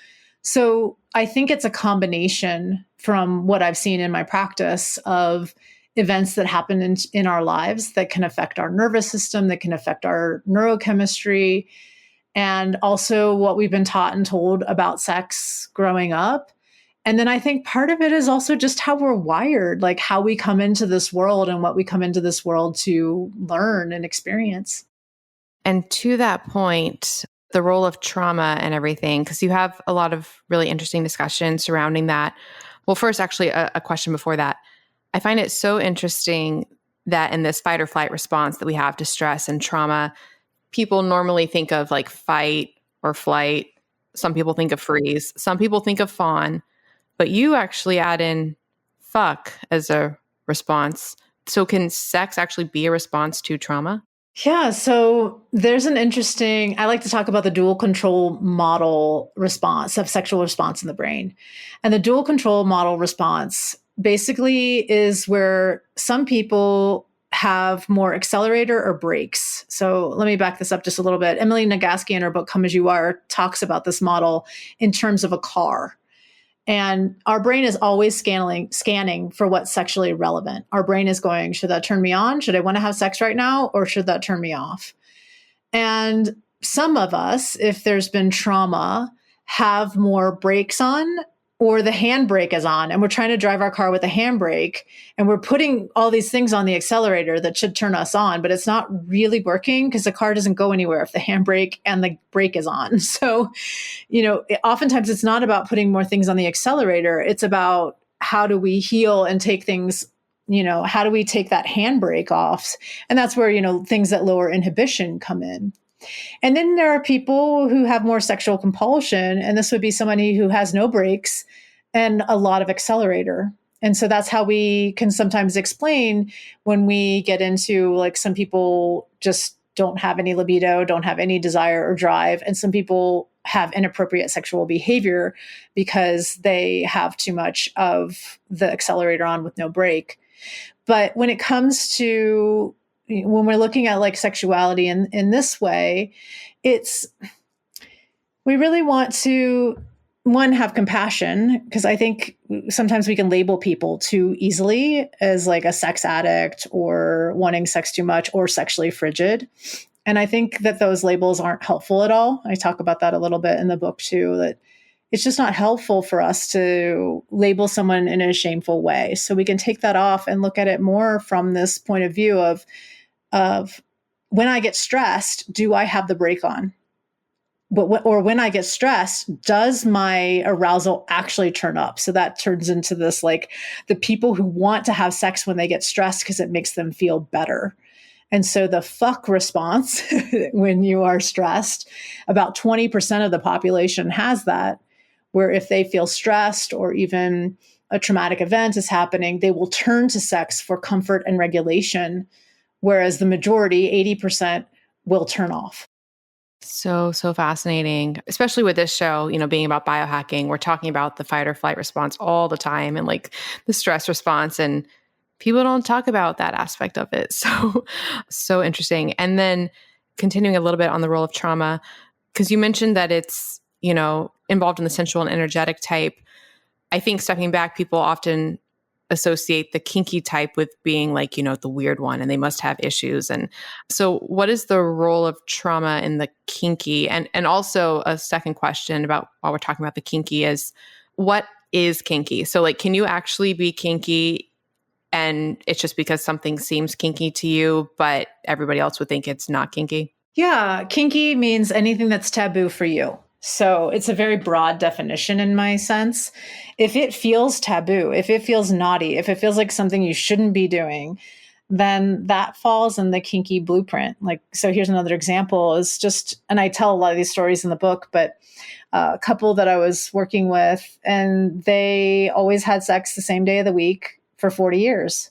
So I think it's a combination from what I've seen in my practice of events that happen in our lives that can affect our nervous system, that can affect our neurochemistry, and also what we've been taught and told about sex growing up. And then I think part of it is also just how we're wired, like how we come into this world and what we come into this world to learn and experience. And to that point, the role of trauma and everything, because you have a lot of really interesting discussion surrounding that. Well, first, actually, a question before that. I find it so interesting that in this fight or flight response that we have to stress and trauma, people normally think of like fight or flight. Some people think of freeze. Some people think of fawn. But you actually add in fuck as a response. So can sex actually be a response to trauma? Yeah, so there's an interesting, I like to talk about the dual control model response of sexual response in the brain. And the dual control model response basically is where some people have more accelerator or brakes. So let me back this up just a little bit. Emily Nagoski in her book, Come As You Are, talks about this model in terms of a car. And our brain is always scanning for what's sexually relevant. Our brain is going, should that turn me on? Should I want to have sex right now? Or should that turn me off? And some of us, if there's been trauma, have more brakes on, or the handbrake is on, and we're trying to drive our car with a handbrake, and we're putting all these things on the accelerator that should turn us on, but it's not really working because the car doesn't go anywhere if the handbrake and the brake is on. So, oftentimes it's not about putting more things on the accelerator. It's about how do we heal and take things, how do we take that handbrake off? And that's where, things that lower inhibition come in. And then there are people who have more sexual compulsion, and this would be somebody who has no brakes and a lot of accelerator. And so that's how we can sometimes explain when we get into, like, some people just don't have any libido, don't have any desire or drive, and some people have inappropriate sexual behavior because they have too much of the accelerator on with no brake. But when it comes to when we're looking at like sexuality in this way, we really want to, one, have compassion, because I think sometimes we can label people too easily as like a sex addict or wanting sex too much or sexually frigid. And I think that those labels aren't helpful at all. I talk about that a little bit in the book too, that it's just not helpful for us to label someone in a shameful way. So we can take that off and look at it more from this point of view of when I get stressed, do I have the brake on? Or when I get stressed, does my arousal actually turn up? So that turns into this, like, the people who want to have sex when they get stressed because it makes them feel better. And so the fuck response when you are stressed, about 20% of the population has that, where if they feel stressed or even a traumatic event is happening, they will turn to sex for comfort and regulation, whereas the majority, 80%, will turn off. So fascinating, especially with this show, being about biohacking. We're talking about the fight or flight response all the time and like the stress response, and people don't talk about that aspect of it. So interesting. And then continuing a little bit on the role of trauma, because you mentioned that it's, involved in the sensual and energetic type. I think stepping back, people often associate the kinky type with being like, the weird one, and they must have issues. And so what is the role of trauma in the kinky? And also a second question about, while we're talking about the kinky, is what is kinky? So like, can you actually be kinky and it's just because something seems kinky to you, but everybody else would think it's not kinky? Yeah, kinky means anything that's taboo for you. So it's a very broad definition in my sense. If it feels taboo, if it feels naughty, if it feels like something you shouldn't be doing, then that falls in the kinky blueprint. Like, so here's another example is just, and I tell a lot of these stories in the book, but a couple that I was working with, and they always had sex the same day of the week for 40 years.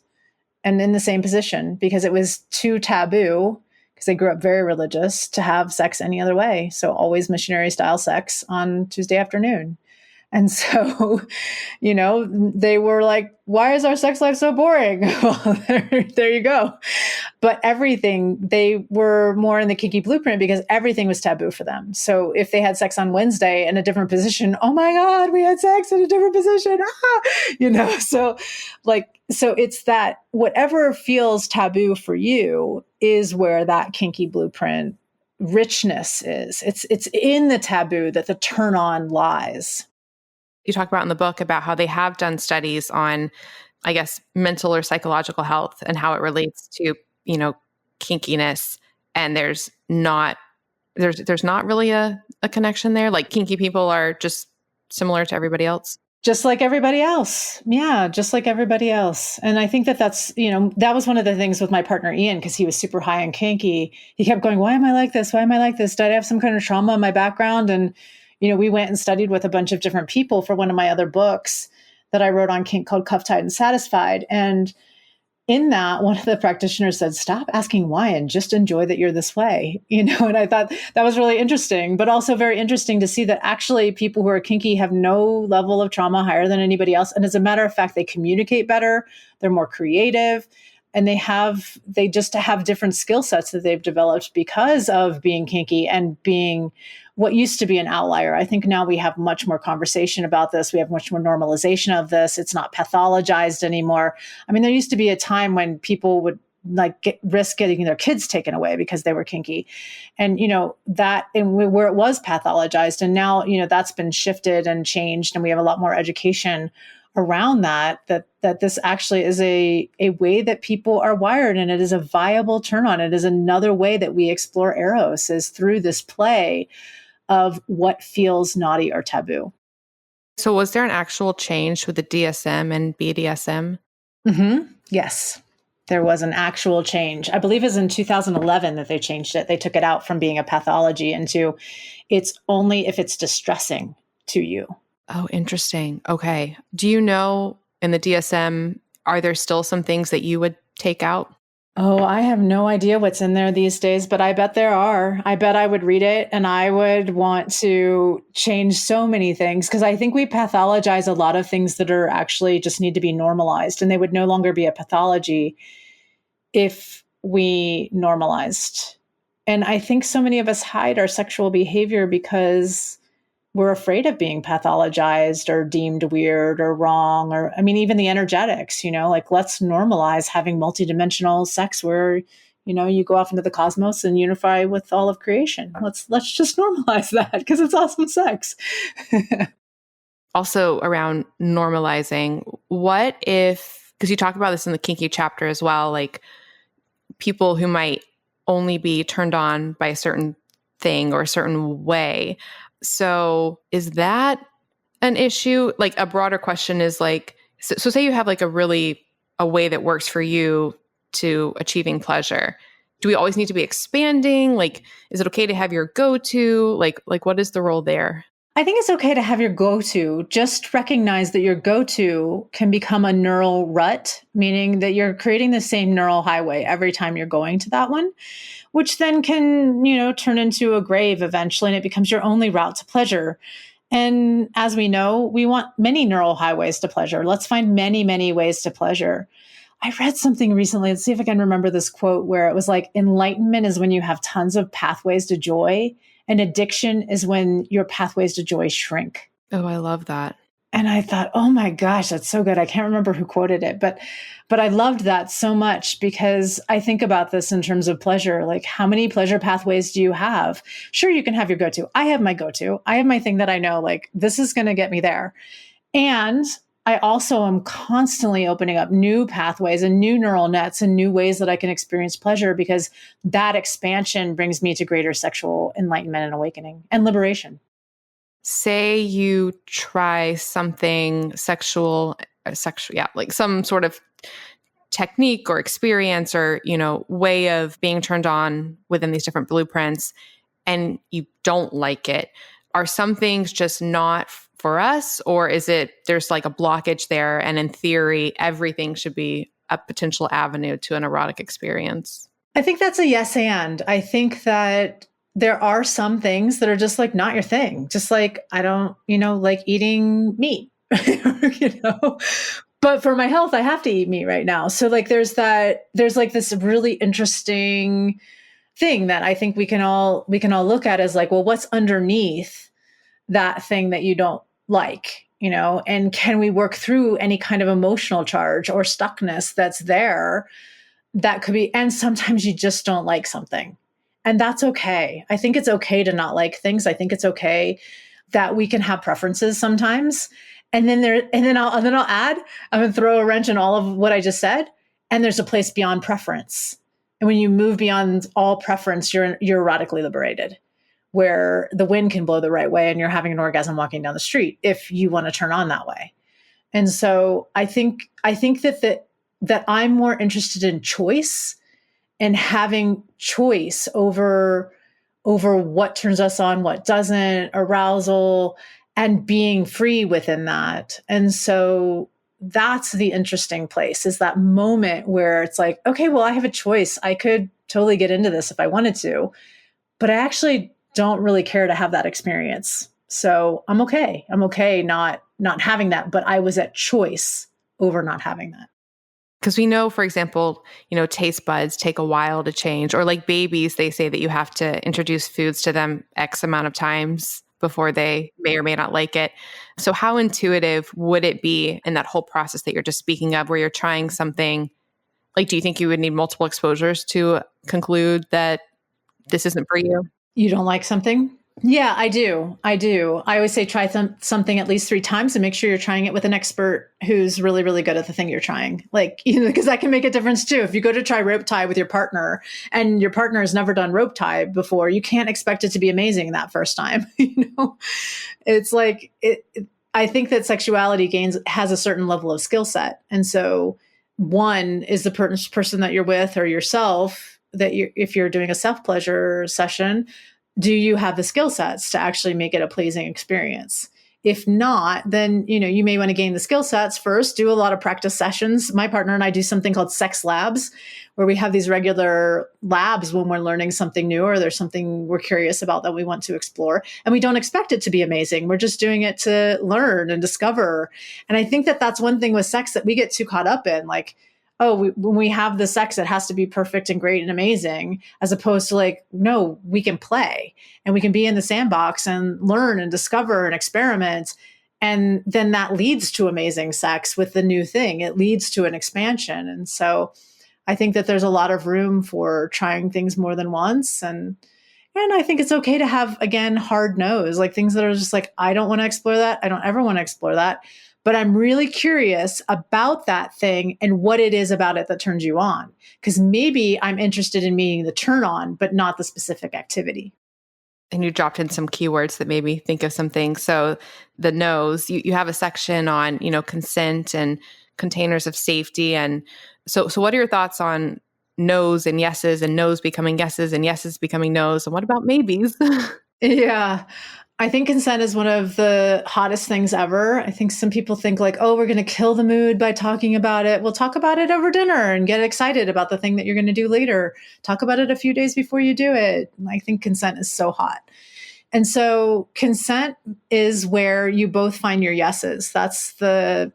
and in the same position because it was too taboo, because they grew up very religious, to have sex any other way. So always missionary style sex on Tuesday afternoon. And so, they were like, why is our sex life so boring? Well, there you go. But everything, they were more in the kinky blueprint because everything was taboo for them. So if they had sex on Wednesday in a different position, oh my God, we had sex in a different position. So it's that whatever feels taboo for you is where that kinky blueprint richness is. It's in the taboo that the turn on lies. You talk about in the book about how they have done studies on, I guess, mental or psychological health and how it relates to, kinkiness. And there's not really a connection there. Like kinky people are just similar to everybody else. Just like everybody else. Yeah, just like everybody else. And I think that's, that was one of the things with my partner, Ian, because he was super high and kinky. He kept going, why am I like this? Why am I like this? Did I have some kind of trauma in my background? And we went and studied with a bunch of different people for one of my other books that I wrote on kink called Cuffed, Tied, and Satisfied. And in that, one of the practitioners said, stop asking why and just enjoy that you're this way. And I thought that was really interesting, but also very interesting to see that actually people who are kinky have no level of trauma higher than anybody else. And as a matter of fact, they communicate better, they're more creative, and they just have different skill sets that they've developed because of being kinky and being what used to be an outlier. I think now we have much more conversation about this. We have much more normalization of this. It's not pathologized anymore. I mean, there used to be a time when people would risk getting their kids taken away because they were kinky, and where it was pathologized. And now, that's been shifted and changed, and we have a lot more education around that this actually is a way that people are wired, and it is a viable turn on. It is another way that we explore Eros, is through this play of what feels naughty or taboo. So was there an actual change with the DSM and BDSM? Mm-hmm. Yes, there was an actual change. I believe it was in 2011 that they changed it. They took it out from being a pathology into it's only if it's distressing to you. Oh, interesting. Okay. Do you know in the DSM, are there still some things that you would take out? Oh, I have no idea what's in there these days, but I bet there are. I bet I would read it and I would want to change so many things, because I think we pathologize a lot of things that are actually just need to be normalized, and they would no longer be a pathology if we normalized. And I think so many of us hide our sexual behavior because we're afraid of being pathologized or deemed weird or wrong, or, I mean, even the energetics, let's normalize having multidimensional sex where, you go off into the cosmos and unify with all of creation. Let's just normalize that because it's awesome sex. Also around normalizing, what if, because you talk about this in the kinky chapter as well, like people who might only be turned on by a certain thing or a certain way. So is that an issue? Like a broader question is like, so say you have like a way that works for you to achieving pleasure. Do we always need to be expanding? Like, is it okay to have your go-to? Like what is the role there? I think it's okay to have your go-to. Just recognize that your go-to can become a neural rut, meaning that you're creating the same neural highway every time you're going to that one, which then can, turn into a grave eventually, and it becomes your only route to pleasure. And as we know, we want many neural highways to pleasure. Let's find many, many ways to pleasure. I read something recently, let's see if I can remember this quote, where it was like, enlightenment is when you have tons of pathways to joy, and addiction is when your pathways to joy shrink. Oh, I love that. And I thought, oh my gosh, that's so good. I can't remember who quoted it, but I loved that so much, because I think about this in terms of pleasure. Like, how many pleasure pathways do you have? Sure, you can have your go-to. I have my go-to. I have my thing that I know, like, this is going to get me there. And I also am constantly opening up new pathways and new neural nets and new ways that I can experience pleasure, because that expansion brings me to greater sexual enlightenment and awakening and liberation. Say you try something sexual, like some sort of technique or experience or, way of being turned on within these different blueprints, and you don't like it. Are some things just not for us, or is it there's like a blockage there, and in theory, everything should be a potential avenue to an erotic experience? I think that's a yes and. I think that there are some things that are just like not your thing. Just like I don't, like eating meat, you know. But for my health, I have to eat meat right now. So like there's like this really interesting thing that I think we can all look at as like, well, what's underneath that thing that you don't like, and can we work through any kind of emotional charge or stuckness that's there that could be, and sometimes you just don't like something. And that's okay. I think it's okay to not like things. I think it's okay that we can have preferences sometimes. And then I'll add, I'm going to throw a wrench in all of what I just said. And there's a place beyond preference. And when you move beyond all preference, you're erotically liberated, where the wind can blow the right way and you're having an orgasm walking down the street if you want to turn on that way. And so I think that I'm more interested in choice and having choice over what turns us on, what doesn't, arousal, and being free within that. And so that's the interesting place, is that moment where it's like, okay, well, I have a choice. I could totally get into this if I wanted to, but I actually don't really care to have that experience. So I'm okay. I'm okay not having that, but I was at choice over not having that. Because we know, for example, taste buds take a while to change, or like babies, they say that you have to introduce foods to them X amount of times before they may or may not like it. So how intuitive would it be in that whole process that you're just speaking of, where you're trying something? Like, do you think you would need multiple exposures to conclude that this isn't for you? You don't like something? Yeah, I do. I always say try something at least 3 times and make sure you're trying it with an expert who's really, really good at the thing you're trying. Like, because that can make a difference too. If you go to try rope tie with your partner and your partner has never done rope tie before, you can't expect it to be amazing that first time. It's like, I think that sexuality has a certain level of skill set. And so one is the person that you're with, or yourself, if you're doing a self-pleasure session, do you have the skill sets to actually make it a pleasing experience? If not, then, you may want to gain the skill sets first, do a lot of practice sessions. My partner and I do something called sex labs, where we have these regular labs when we're learning something new, or there's something we're curious about that we want to explore. And we don't expect it to be amazing. We're just doing it to learn and discover. And I think that that's one thing with sex that we get too caught up in. Like, when we have the sex, it has to be perfect and great and amazing, as opposed to like, no, we can play and we can be in the sandbox and learn and discover and experiment. And then that leads to amazing sex with the new thing. It leads to an expansion. And so I think that there's a lot of room for trying things more than once. And I think it's okay to have, again, hard no's, like things that are just like, I don't want to explore that. I don't ever want to explore that. But I'm really curious about that thing and what it is about it that turns you on. Because maybe I'm interested in meeting the turn on, but not the specific activity. And you dropped in some keywords that made me think of some things. So the no's, you have a section on, consent and containers of safety. And so what are your thoughts on no's and yeses, and no's becoming yeses and yeses becoming no's? And what about maybes? Yeah. I think consent is one of the hottest things ever. I think some people think like, oh, we're going to kill the mood by talking about it. We'll talk about it over dinner and get excited about the thing that you're going to do later. Talk about it a few days before you do it. I think consent is so hot. And so consent is where you both find your yeses. That's the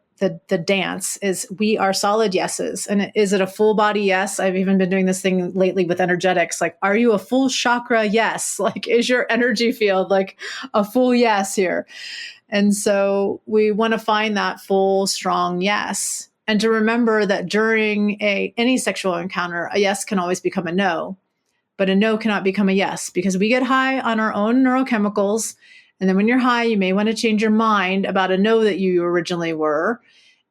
dance, is we are solid yeses. And is it a full body yes? I've even been doing this thing lately with energetics. Like, are you a full chakra yes? Like, is your energy field like a full yes here? And so we want to find that full, strong yes. And to remember that during any sexual encounter, a yes can always become a no, but a no cannot become a yes, because we get high on our own neurochemicals. And then when you're high, you may want to change your mind about a no that you originally were.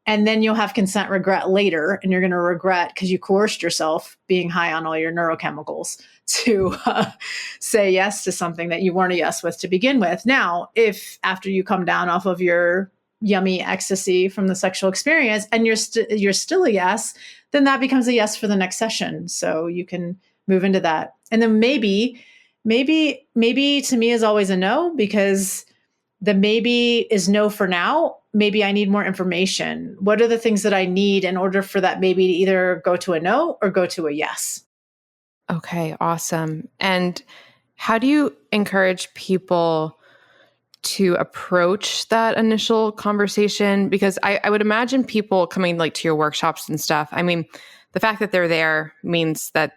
And then you'll have consent regret later. And you're going to regret because you coerced yourself, being high on all your neurochemicals, to say yes to something that you weren't a yes with to begin with. Now, if after you come down off of your yummy ecstasy from the sexual experience and you're still a yes, then that becomes a yes for the next session. So you can move into that. And then maybe to me is always a no, because the maybe is no for now. Maybe I need more information. What are the things that I need in order for that maybe to either go to a no or go to a yes? Okay, awesome. And how do you encourage people to approach that initial conversation? Because I would imagine people coming like to your workshops and stuff. I mean, the fact that they're there means that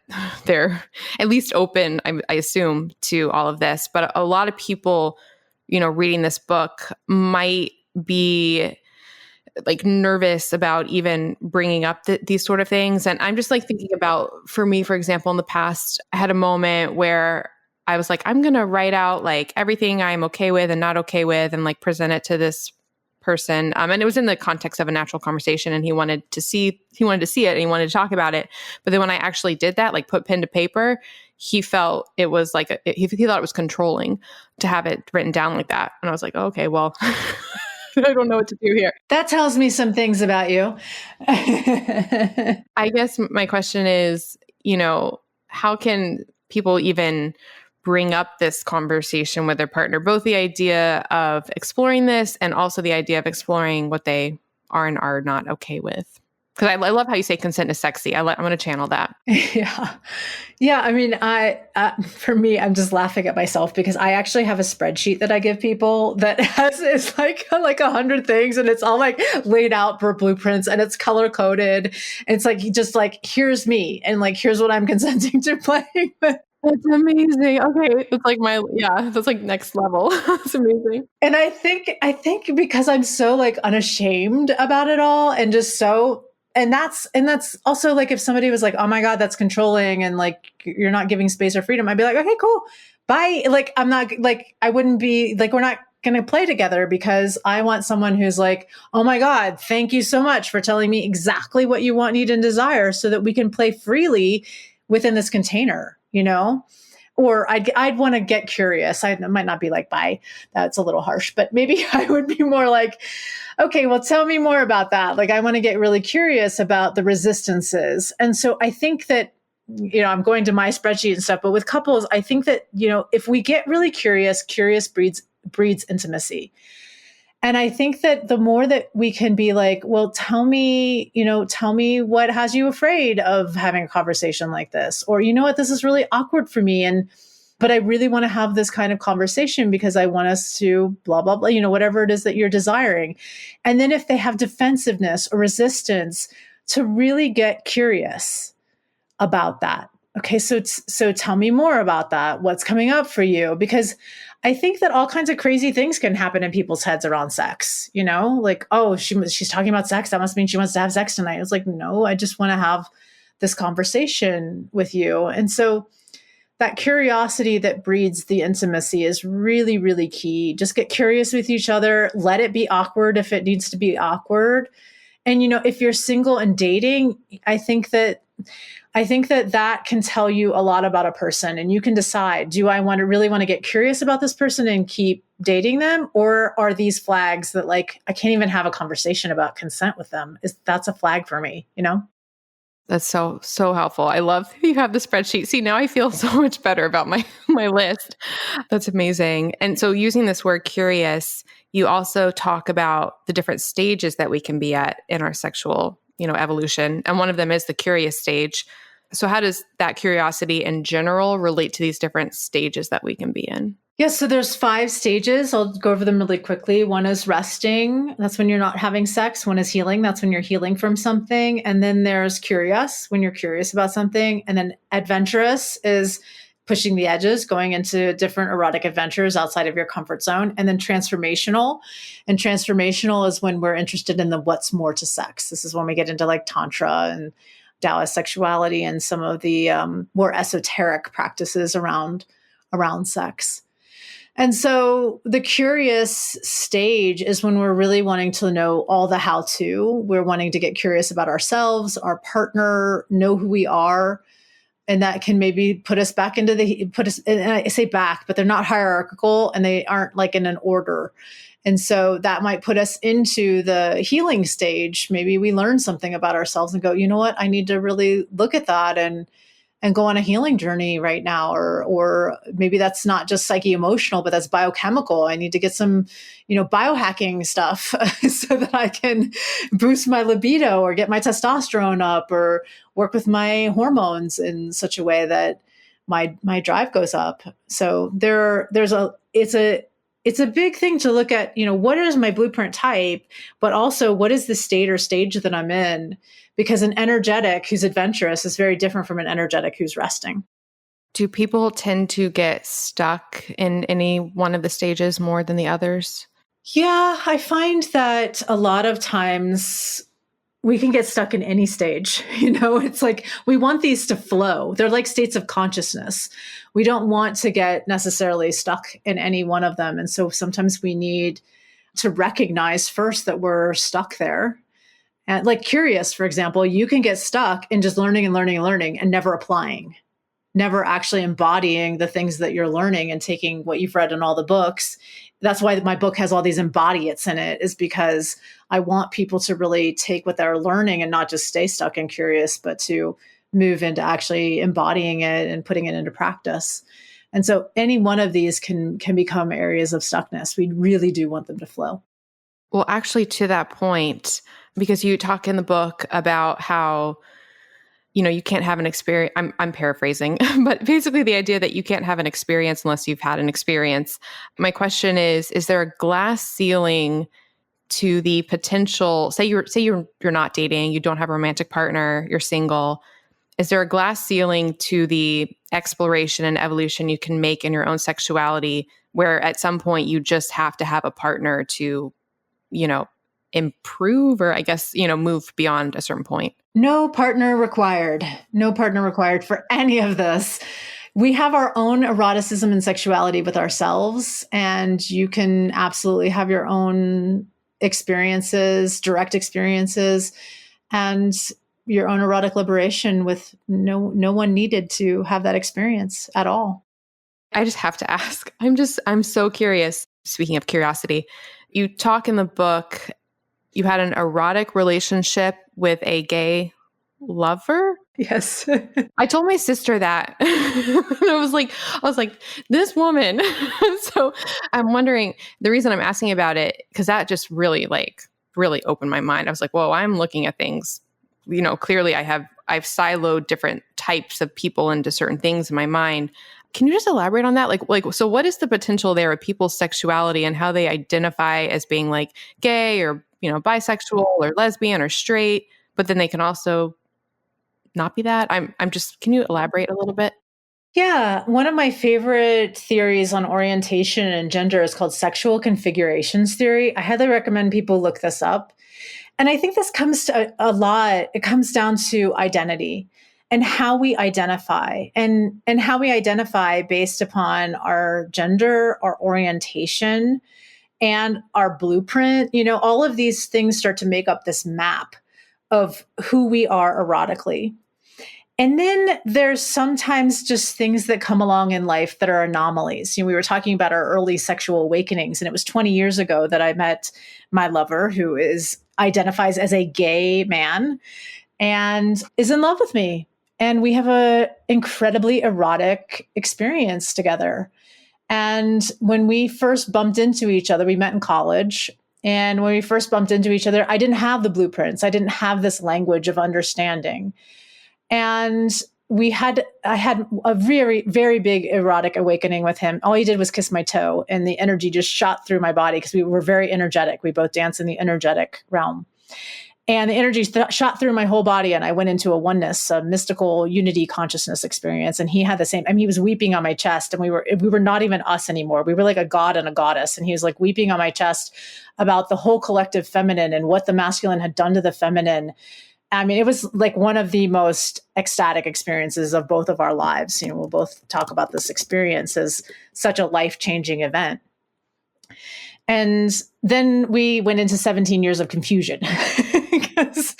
they're at least open, I assume, to all of this. But a lot of people, reading this book might be like nervous about even bringing up these sort of things. And I'm just like thinking about, for me, for example, in the past, I had a moment where I was like, I'm going to write out like everything I'm okay with and not okay with and like present it to this person. And it was in the context of a natural conversation, and he wanted to see it and he wanted to talk about it. But then when I actually did that, like put pen to paper, he felt it was like, he thought it was controlling to have it written down like that. And I was like, oh, okay, well, I don't know what to do here. That tells me some things about you. I guess my question is, how can people even bring up this conversation with their partner, both the idea of exploring this and also the idea of exploring what they are and are not okay with? Because I love how you say consent is sexy. I'm going to channel that. Yeah. Yeah. I mean, for me, I'm just laughing at myself because I actually have a spreadsheet that I give people that it's like 100 things, and it's all like laid out per blueprints, and it's color coded. It's like, just like, here's me, and like, here's what I'm consenting to playing with. That's amazing. Okay. It's like that's like next level. That's amazing. And I think because I'm so like unashamed about it all, and just so, and that's also like, if somebody was like, oh my God, that's controlling, and like, you're not giving space or freedom, I'd be like, okay, cool. Bye. Like, I'm not like, I wouldn't be like, we're not going to play together, because I want someone who's like, oh my God, thank you so much for telling me exactly what you want, need, and desire, so that we can play freely within this container, Or I'd want to get curious. I might not be like, bye, that's a little harsh, but maybe I would be more like, okay, well, tell me more about that. Like, I want to get really curious about the resistances. And so I think that, I'm going to my spreadsheet and stuff, but with couples, I think that, if we get really curious breeds intimacy. And I think that the more that we can be like, well, tell me what has you afraid of having a conversation like this? Or, what, this is really awkward for me. But I really want to have this kind of conversation because I want us to blah, blah, blah, whatever it is that you're desiring. And then if they have defensiveness or resistance, to really get curious about that. Okay, so tell me more about that. What's coming up for you? Because I think that all kinds of crazy things can happen in people's heads around sex. Like, oh, she's talking about sex. That must mean she wants to have sex tonight. It's like, no, I just want to have this conversation with you. And so that curiosity that breeds the intimacy is really, really key. Just get curious with each other. Let it be awkward if it needs to be awkward. And, if you're single and dating, I think that can tell you a lot about a person, and you can decide, do I really want to get curious about this person and keep dating them? Or are these flags that, like, I can't even have a conversation about consent with them? That's a flag for me, That's so helpful. I love you have the spreadsheet. See, now I feel so much better about my list. That's amazing. And so, using this word curious, you also talk about the different stages that we can be at in our sexual, evolution. And one of them is the curious stage. So how does that curiosity in general relate to these different stages that we can be in? Yes, so there's 5 stages. I'll go over them really quickly. One is resting. That's when you're not having sex. One is healing. That's when you're healing from something. And then there's curious, when you're curious about something. And then adventurous is pushing the edges, going into different erotic adventures outside of your comfort zone. And then transformational. And transformational is when we're interested in the what's more to sex. This is when we get into like tantra and Taoist sexuality and some of the more esoteric practices around sex. And so the curious stage is when we're really wanting to know all the how-to. We're wanting to get curious about ourselves, our partner, know who we are. And that can maybe put us back into and I say back, but they're not hierarchical and they aren't like in an order. And so that might put us into the healing stage. Maybe we learn something about ourselves and go, you know what, I need to really look at that and and go on a healing journey right now, or maybe that's not just psyche-emotional, but that's biochemical. I need to get some, biohacking stuff so that I can boost my libido or get my testosterone up or work with my hormones in such a way that my drive goes up. So it's a big thing to look at, what is my blueprint type, but also what is the state or stage that I'm in? Because an energetic who's adventurous is very different from an energetic who's resting. Do people tend to get stuck in any one of the stages more than the others? Yeah, I find that a lot of times we can get stuck in any stage. It's like we want these to flow. They're like states of consciousness. We don't want to get necessarily stuck in any one of them. And so sometimes we need to recognize first that we're stuck there. And like curious, for example, you can get stuck in just learning and learning and learning and never applying, never actually embodying the things that you're learning and taking what you've read in all the books. That's why my book has all these embody it's in it, is because I want people to really take what they're learning and not just stay stuck and curious, but to move into actually embodying it and putting it into practice. And so any one of these can become areas of stuckness. We really do want them to flow. Well, actually, to that point, because you talk in the book about how, you can't have an experience. I'm paraphrasing, but basically the idea that you can't have an experience unless you've had an experience. My question is there a glass ceiling to the potential, say you're not dating, you don't have a romantic partner, you're single. Is there a glass ceiling to the exploration and evolution you can make in your own sexuality, where at some point you just have to have a partner to, improve, or I guess, move beyond a certain point? No partner required. No partner required for any of this. We have our own eroticism and sexuality with ourselves, and you can absolutely have your own experiences, direct experiences, and your own erotic liberation with no one needed to have that experience at all. I just have to ask. I'm so curious. Speaking of curiosity, you talk in the book, you had an erotic relationship with a gay lover? Yes. I told my sister that. I was like, this woman. So I'm wondering, the reason I'm asking about it, because that just really opened my mind. I was like, whoa, I'm looking at things, clearly I've siloed different types of people into certain things in my mind. Can you just elaborate on that? So what is the potential there of people's sexuality and how they identify as being like gay or, bisexual or lesbian or straight, but then they can also not be that? Can you elaborate a little bit? Yeah. One of my favorite theories on orientation and gender is called sexual configurations theory. I highly recommend people look this up. And I think this comes to a lot. It comes down to identity and how we identify and how we identify based upon our gender, our orientation, and our blueprint. All of these things start to make up this map of who we are erotically. And then there's sometimes just things that come along in life that are anomalies. We were talking about our early sexual awakenings, and it was 20 years ago that I met my lover, who identifies as a gay man and is in love with me. And we have an incredibly erotic experience together. And when we first bumped into each other, we met in college. And when we first bumped into each other, I didn't have the blueprints. I didn't have this language of understanding. And I had a very, very big erotic awakening with him. All he did was kiss my toe, and the energy just shot through my body because we were very energetic. We both dance in the energetic realm. And the energy shot through my whole body, and I went into a oneness, a mystical unity consciousness experience. And he had the same. He was weeping on my chest, and we were not even us anymore. We were like a god and a goddess, and he was like weeping on my chest about the whole collective feminine and what the masculine had done to the feminine. It was like one of the most ecstatic experiences of both of our lives. We'll both talk about this experience as such a life-changing event. And then we went into 17 years of confusion because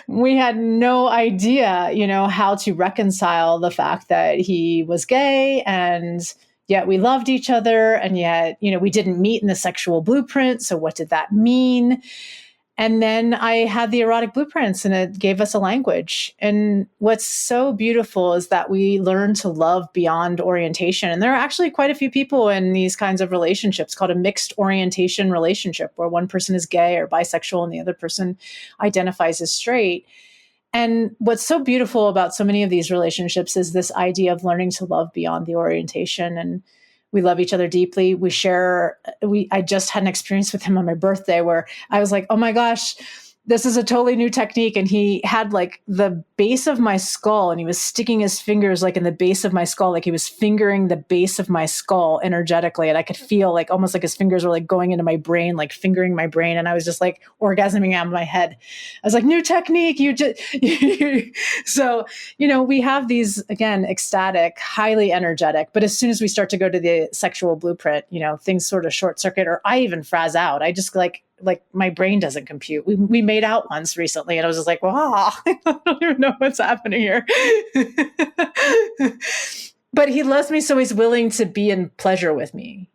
we had no idea, how to reconcile the fact that he was gay, and yet we loved each other, and yet, we didn't meet in the sexual blueprint. So what did that mean? And then I had the erotic blueprints and it gave us a language. And what's so beautiful is that we learn to love beyond orientation. And there are actually quite a few people in these kinds of relationships called a mixed orientation relationship, where one person is gay or bisexual and the other person identifies as straight. And what's so beautiful about so many of these relationships is this idea of learning to love beyond the orientation. And we love each other deeply. I just had an experience with him on my birthday where I was like, oh my gosh, this is a totally new technique. And he had like the base of my skull and he was sticking his fingers like in the base of my skull, like he was fingering the base of my skull energetically. And I could feel like almost like his fingers were like going into my brain, like fingering my brain. And I was just like orgasming out of my head. I was like, new technique. So, we have these, again, ecstatic, highly energetic, but as soon as we start to go to the sexual blueprint, things sort of short circuit, or I even frazz out. I just like my brain doesn't compute. We made out once recently and I was just like, wow, I don't even know what's happening here. But he loves me, so he's willing to be in pleasure with me,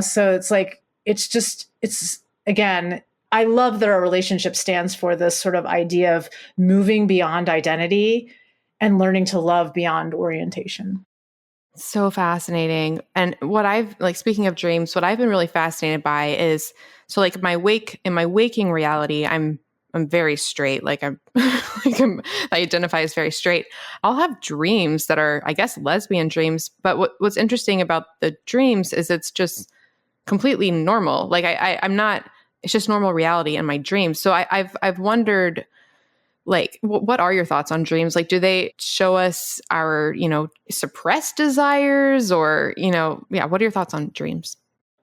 So it's like, it's again, I love that our relationship stands for this sort of idea of moving beyond identity and learning to love beyond orientation. So fascinating. And speaking of dreams, what I've been really fascinated by is, so like in my waking reality, I'm very straight. I identify as very straight. I'll have dreams that are, I guess, lesbian dreams. But what's interesting about the dreams is it's just completely normal. I'm not, it's just normal reality in my dreams. So I've wondered, what are your thoughts on dreams? Do they show us our, suppressed desires or, what are your thoughts on dreams?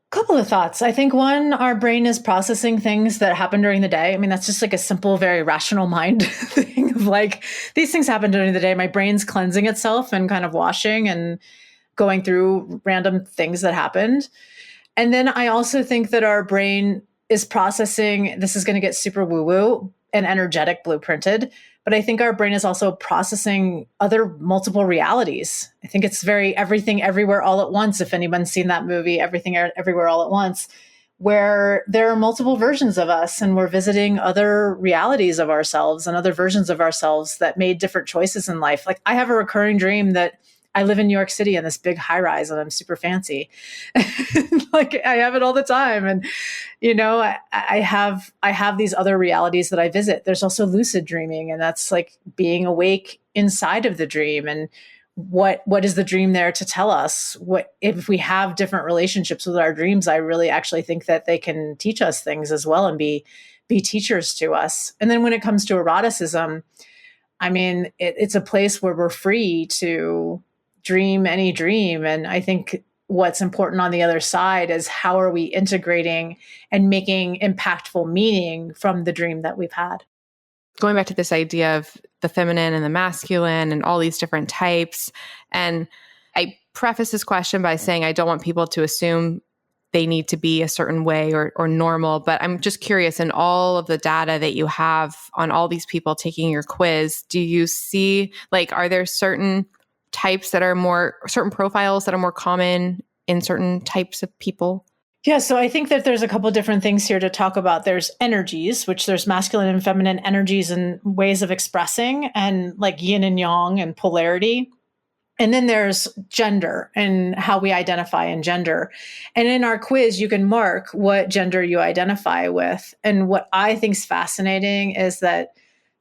Couple of thoughts. I think one, our brain is processing things that happen during the day. I mean, that's just like a simple, very rational mind thing of these things happen during the day. My brain's cleansing itself and kind of washing and going through random things that happened. And then I also think that our brain is processing, this is going to get super woo-woo and energetic blueprinted, but I think our brain is also processing other multiple realities. I think it's very Everything Everywhere All at Once, if anyone's seen that movie, Everything Everywhere All at Once, where there are multiple versions of us and we're visiting other realities of ourselves and other versions of ourselves that made different choices in life. I have a recurring dream that I live in New York City in this big high rise and I'm super fancy. I have it all the time. And, I have these other realities that I visit. There's also lucid dreaming, and that's like being awake inside of the dream. And what is the dream there to tell us? What if we have different relationships with our dreams? I really actually think that they can teach us things as well and be teachers to us. And then when it comes to eroticism, I mean, it's a place where we're free to dream any dream. And I think what's important on the other side is how are we integrating and making impactful meaning from the dream that we've had. Going back to this idea of the feminine and the masculine and all these different types. And I preface this question by saying I don't want people to assume they need to be a certain way or normal, but I'm just curious, in all of the data that you have on all these people taking your quiz, do you see, are there certain types that are certain profiles that are more common in certain types of people? Yeah, so I think that there's a couple different things here to talk about. There's energies, which there's masculine and feminine energies and ways of expressing, and yin and yang and polarity. And then there's gender and how we identify in gender. And in our quiz, you can mark what gender you identify with. And what I think is fascinating is that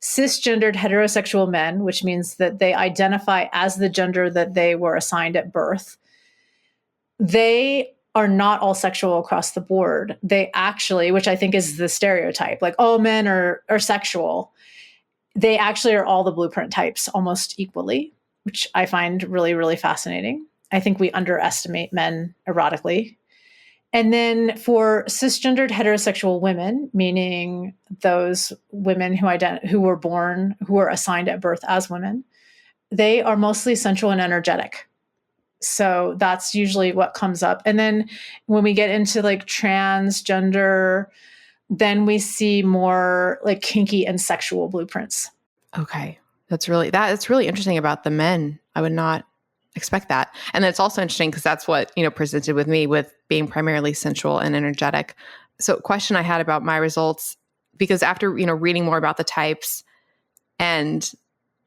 cisgendered heterosexual men, which means that they identify as the gender that they were assigned at birth, they are not all sexual across the board. They actually, which I think is the stereotype, all men are sexual. They actually are all the blueprint types almost equally, which I find really, really fascinating. I think we underestimate men erotically. And then for cisgendered heterosexual women, meaning those women who were assigned at birth as women, they are mostly sensual and energetic. So that's usually what comes up. And then when we get into transgender, then we see more kinky and sexual blueprints. Okay. That's really interesting about the men. I would not expect that. And it's also interesting because that's what, presented with me with being primarily sensual and energetic. So question I had about my results, because after, reading more about the types, and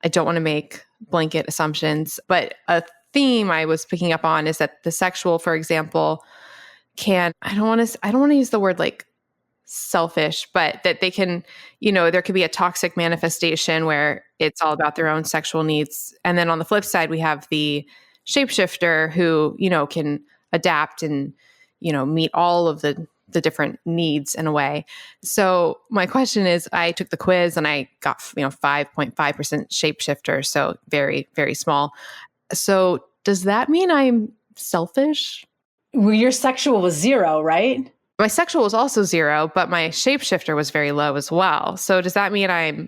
I don't want to make blanket assumptions, but a theme I was picking up on is that the sexual, for example, I don't want to use the word like selfish, but that they can, there could be a toxic manifestation where it's all about their own sexual needs. And then on the flip side, we have the shapeshifter who, can adapt and, meet all of the different needs in a way. So my question is, I took the quiz and I got, 5.5% shapeshifter. So very, very small. So does that mean I'm selfish? Well, your sexual was 0, right? My sexual was also 0, but my shapeshifter was very low as well. So does that mean I'm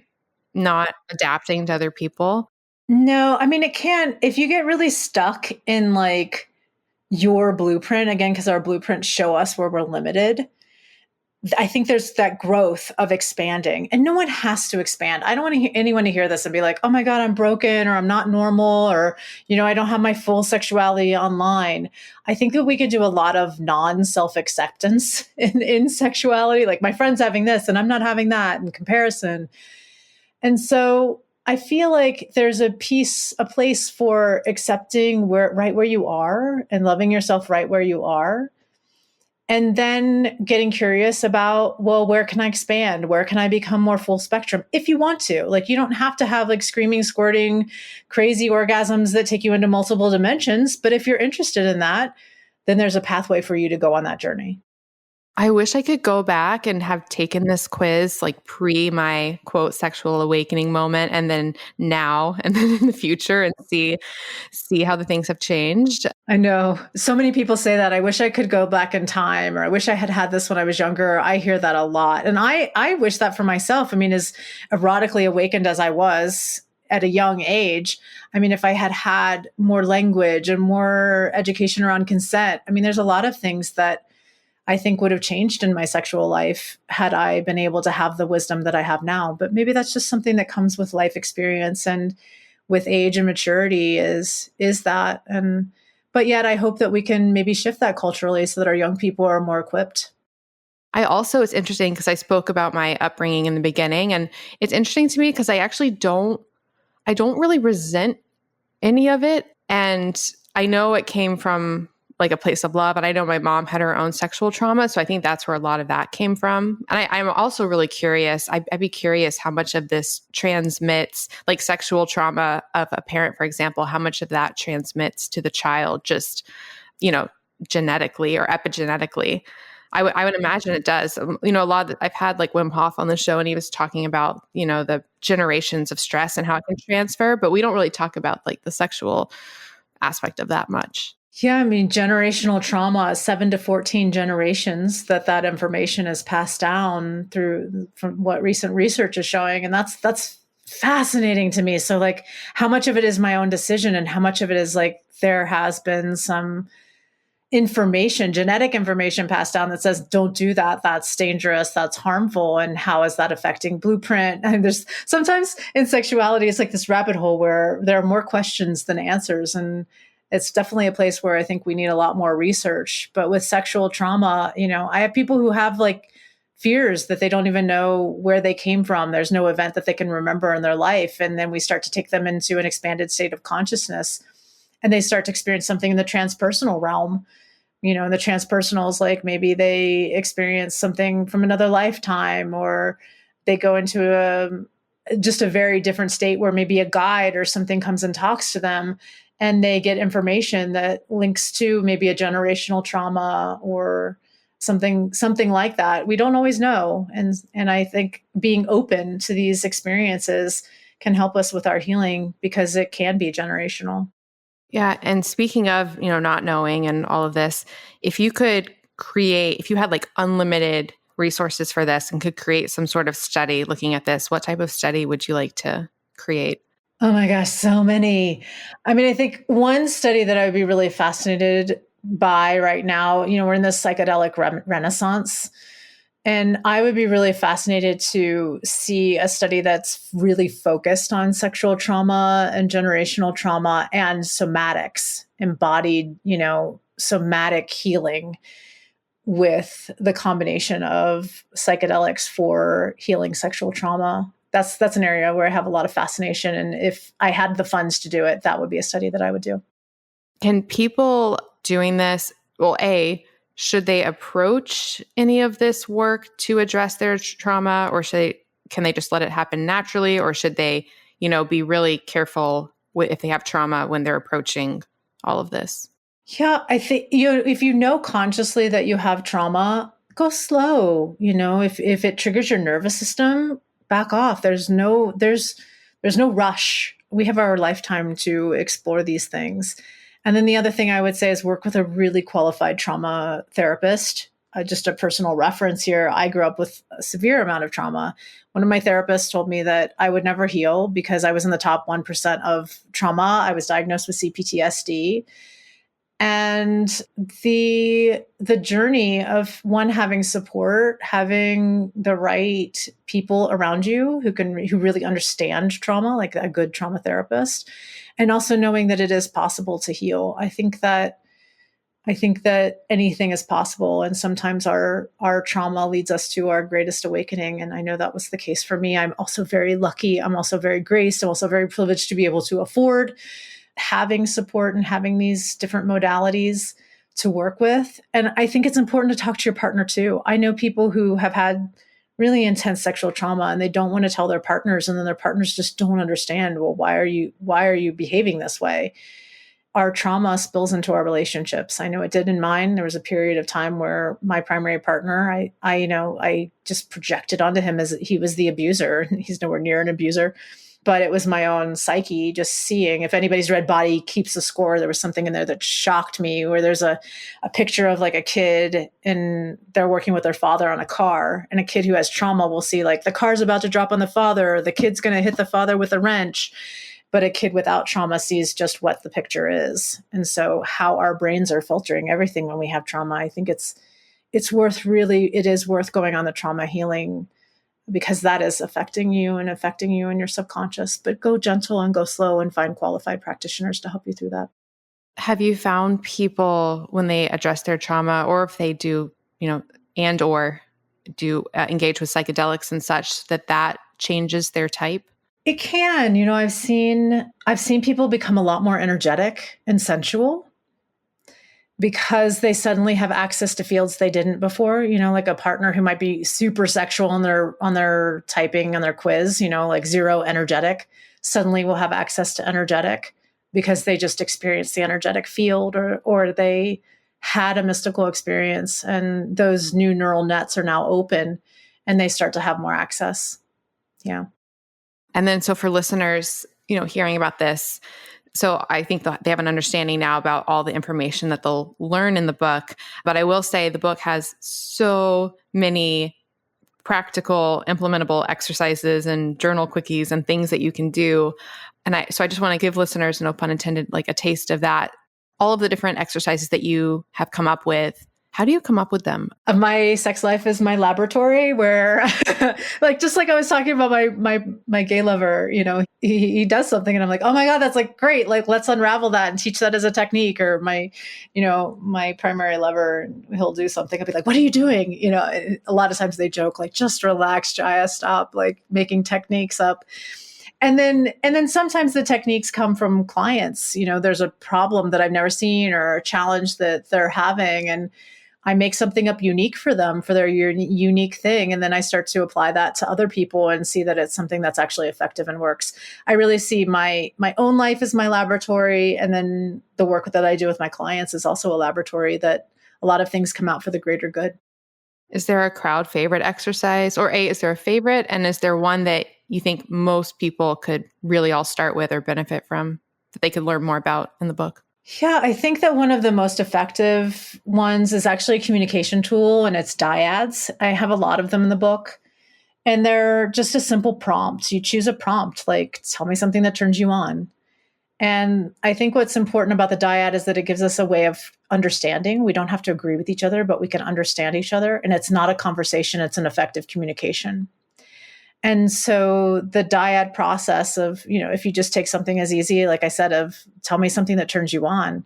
not adapting to other people? No, I mean, it can, if you get really stuck in like your blueprint, again, because our blueprints show us where we're limited. I think there's that growth of expanding, and no one has to expand. I don't want anyone to hear this and be like, oh my God, I'm broken, or I'm not normal, or, I don't have my full sexuality online. I think that we could do a lot of non-self-acceptance in sexuality. Like my friend's having this and I'm not having that, in comparison. And so I feel like there's a place for accepting right where you are and loving yourself right where you are. And then getting curious about, well, where can I expand? Where can I become more full spectrum? If you want to, like, you don't have to have like screaming, squirting, crazy orgasms that take you into multiple dimensions. But if you're interested in that, then there's a pathway for you to go on that journey. I wish I could go back and have taken this quiz like pre my quote sexual awakening moment, and then now and then in the future, and see how the things have changed. I know so many people say that. I wish I could go back in time, or I wish I had had this when I was younger. I hear that a lot. And I wish that for myself. I mean, as erotically awakened as I was at a young age, I mean, if I had had more language and more education around consent, I mean, there's a lot of things that I think would have changed in my sexual life had I been able to have the wisdom that I have now. But maybe that's just something that comes with life experience and with age and maturity is that. But yet I hope that we can maybe shift that culturally so that our young people are more equipped. It's interesting because I spoke about my upbringing in the beginning, and it's interesting to me because I actually don't really resent any of it. And I know it came from like a place of love. And I know my mom had her own sexual trauma. So I think that's where a lot of that came from. And I'm also really curious. I'd be curious how much of this transmits, like sexual trauma of a parent, for example, how much of that transmits to the child just, genetically or epigenetically. I would imagine it does. I've had like Wim Hof on the show, and he was talking about, the generations of stress and how it can transfer, but we don't really talk about like the sexual aspect of that much. Yeah, I mean, generational trauma, 7 to 14 generations that information is passed down through, from what recent research is showing. And that's fascinating to me. So like, how much of it is my own decision and how much of it is like, there has been some information, genetic information passed down that says, don't do that. That's dangerous. That's harmful. And how is that affecting blueprint? And there's sometimes in sexuality, it's like this rabbit hole where there are more questions than answers. And it's definitely a place where I think we need a lot more research. But with sexual trauma, I have people who have like fears that they don't even know where they came from. There's no event that they can remember in their life. And then we start to take them into an expanded state of consciousness, and they start to experience something in the transpersonal realm. And the transpersonal is like, maybe they experience something from another lifetime, or they go into just a very different state where maybe a guide or something comes and talks to them, and they get information that links to maybe a generational trauma or something like that. We don't always know. And I think being open to these experiences can help us with our healing, because it can be generational. Yeah. And speaking of, not knowing and all of this, if you had like unlimited resources for this and could create some sort of study looking at this, what type of study would you like to create? Oh my gosh, so many. I mean, I think one study that I would be really fascinated by right now, we're in this psychedelic renaissance. And I would be really fascinated to see a study that's really focused on sexual trauma and generational trauma and somatics, embodied, somatic healing, with the combination of psychedelics for healing sexual trauma. That's an area where I have a lot of fascination. And if I had the funds to do it, that would be a study that I would do. Can people doing this, well, should they approach any of this work to address their trauma, or can they just let it happen naturally, or should they, be really careful if they have trauma when they're approaching all of this? Yeah, I think if you know consciously that you have trauma, go slow. If it triggers your nervous system, back off. There's no rush. We have our lifetime to explore these things. And then the other thing I would say is work with a really qualified trauma therapist. Just a personal reference here. I grew up with a severe amount of trauma. One of my therapists told me that I would never heal because I was in the top 1% of trauma. I was diagnosed with CPTSD. And the journey of one, having support, having the right people around you who really understand trauma, like a good trauma therapist, and also knowing that it is possible to heal. I think that anything is possible, and sometimes our trauma leads us to our greatest awakening. And I know that was the case for me. I'm also very lucky. I'm also very graced. I'm also very privileged to be able to afford having support and having these different modalities to work with. And I think it's important to talk to your partner too. I know people who have had really intense sexual trauma and they don't want to tell their partners, and then their partners just don't understand, well, why are you behaving this way? Our trauma spills into our relationships. I know it did in mine. There was a period of time where my primary partner, I just projected onto him as he was the abuser. He's nowhere near an abuser. But it was my own psyche just seeing. If anybody's read Body Keeps the Score, there was something in there that shocked me, where there's a picture of like a kid and they're working with their father on a car, and a kid who has trauma will see like the car's about to drop on the father, or the kid's going to hit the father with a wrench. But a kid without trauma sees just what the picture is. And so how our brains are filtering everything when we have trauma, I think it is worth going on the trauma healing, because that is affecting you in your subconscious. But go gentle and go slow and find qualified practitioners to help you through that. Have you found people when they address their trauma, or if they do, or do engage with psychedelics and such, that changes their type? It can. I've seen people become a lot more energetic and sensual because they suddenly have access to fields they didn't before. Like a partner who might be super sexual on their typing on their quiz, like zero energetic, suddenly will have access to energetic because they just experienced the energetic field, or they had a mystical experience and those new neural nets are now open and they start to have more access. Yeah. And then, so for listeners, hearing about this, so I think that they have an understanding now about all the information that they'll learn in the book. But I will say the book has so many practical, implementable exercises and journal quickies and things that you can do. And I just want to give listeners, no pun intended, like a taste of that, all of the different exercises that you have come up with. How do you come up with them? My sex life is my laboratory where, just like I was talking about my gay lover, he does something and I'm like, oh my God, that's like great. Like, let's unravel that and teach that as a technique. Or my primary lover, he'll do something. I'll be like, what are you doing? A lot of times they joke like, just relax, Jaiya, stop like making techniques up. And then sometimes the techniques come from clients. There's a problem that I've never seen or a challenge that they're having, and I make something up unique for them, for their unique thing. And then I start to apply that to other people and see that it's something that's actually effective and works. I really see my own life as my laboratory. And then the work that I do with my clients is also a laboratory, that a lot of things come out for the greater good. Is there a crowd favorite exercise, or is there a favorite? And is there one that you think most people could really all start with or benefit from, that they could learn more about in the book? Yeah, I think that one of the most effective ones is actually a communication tool, and it's dyads. I have a lot of them in the book, and they're just a simple prompt. You choose a prompt, like, tell me something that turns you on. And I think what's important about the dyad is that it gives us a way of understanding. We don't have to agree with each other, but we can understand each other. And it's not a conversation, it's an effective communication. And so the dyad process of, if you just take something as easy, like I said, of tell me something that turns you on,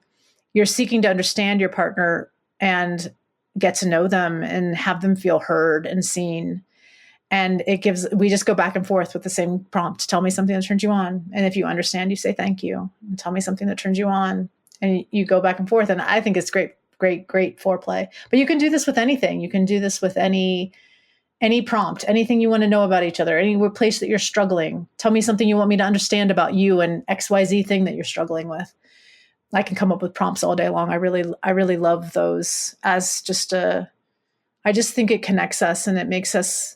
you're seeking to understand your partner and get to know them and have them feel heard and seen. And we just go back and forth with the same prompt. Tell me something that turns you on. And if you understand, you say thank you. And tell me something that turns you on. And you go back and forth. And I think it's great foreplay. But you can do this with anything. You can do this with any prompt, anything you want to know about each other, any place that you're struggling. Tell me something you want me to understand about you and XYZ thing that you're struggling with. I can come up with prompts all day long. I really love those as I just think it connects us and it makes us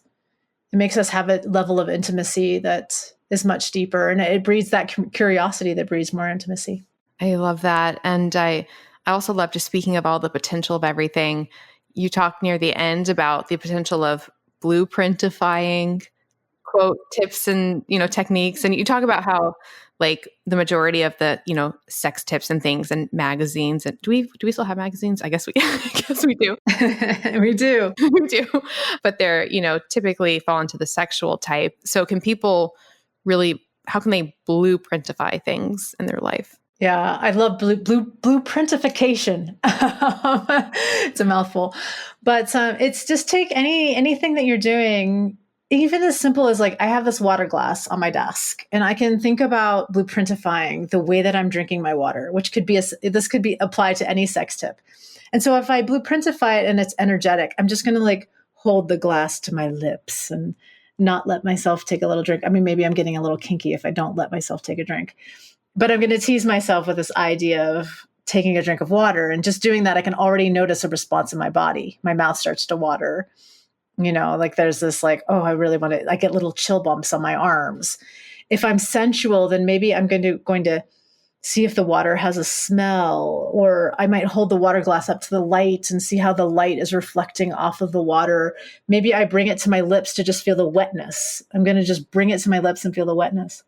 have a level of intimacy that is much deeper, and it breeds that curiosity that breeds more intimacy. I love that. And I also love, just speaking of all the potential of everything, you talk near the end about the potential of blueprintifying, quote, tips and, techniques. And you talk about how like the majority of the, sex tips and things and magazines, and do we still have magazines? I guess we do. We do. We do. But they're, typically fall into the sexual type. So can people how can they blueprintify things in their life? Yeah, I love blueprintification. It's a mouthful, but it's just take anything that you're doing, even as simple as like I have this water glass on my desk, and I can think about blueprintifying the way that I'm drinking my water, which could be this could be applied to any sex tip. And so if I blueprintify it and it's energetic, I'm just going to like hold the glass to my lips and not let myself take a little drink. I mean, maybe I'm getting a little kinky if I don't let myself take a drink. But I'm going to tease myself with this idea of taking a drink of water. And just doing that, I can already notice a response in my body. My mouth starts to water. Like there's this like, oh, I really want to, I get little chill bumps on my arms. If I'm sensual, then maybe I'm going to see if the water has a smell, or I might hold the water glass up to the light and see how the light is reflecting off of the water. Maybe I bring it to my lips to just feel the wetness. I'm going to just bring it to my lips and feel the wetness.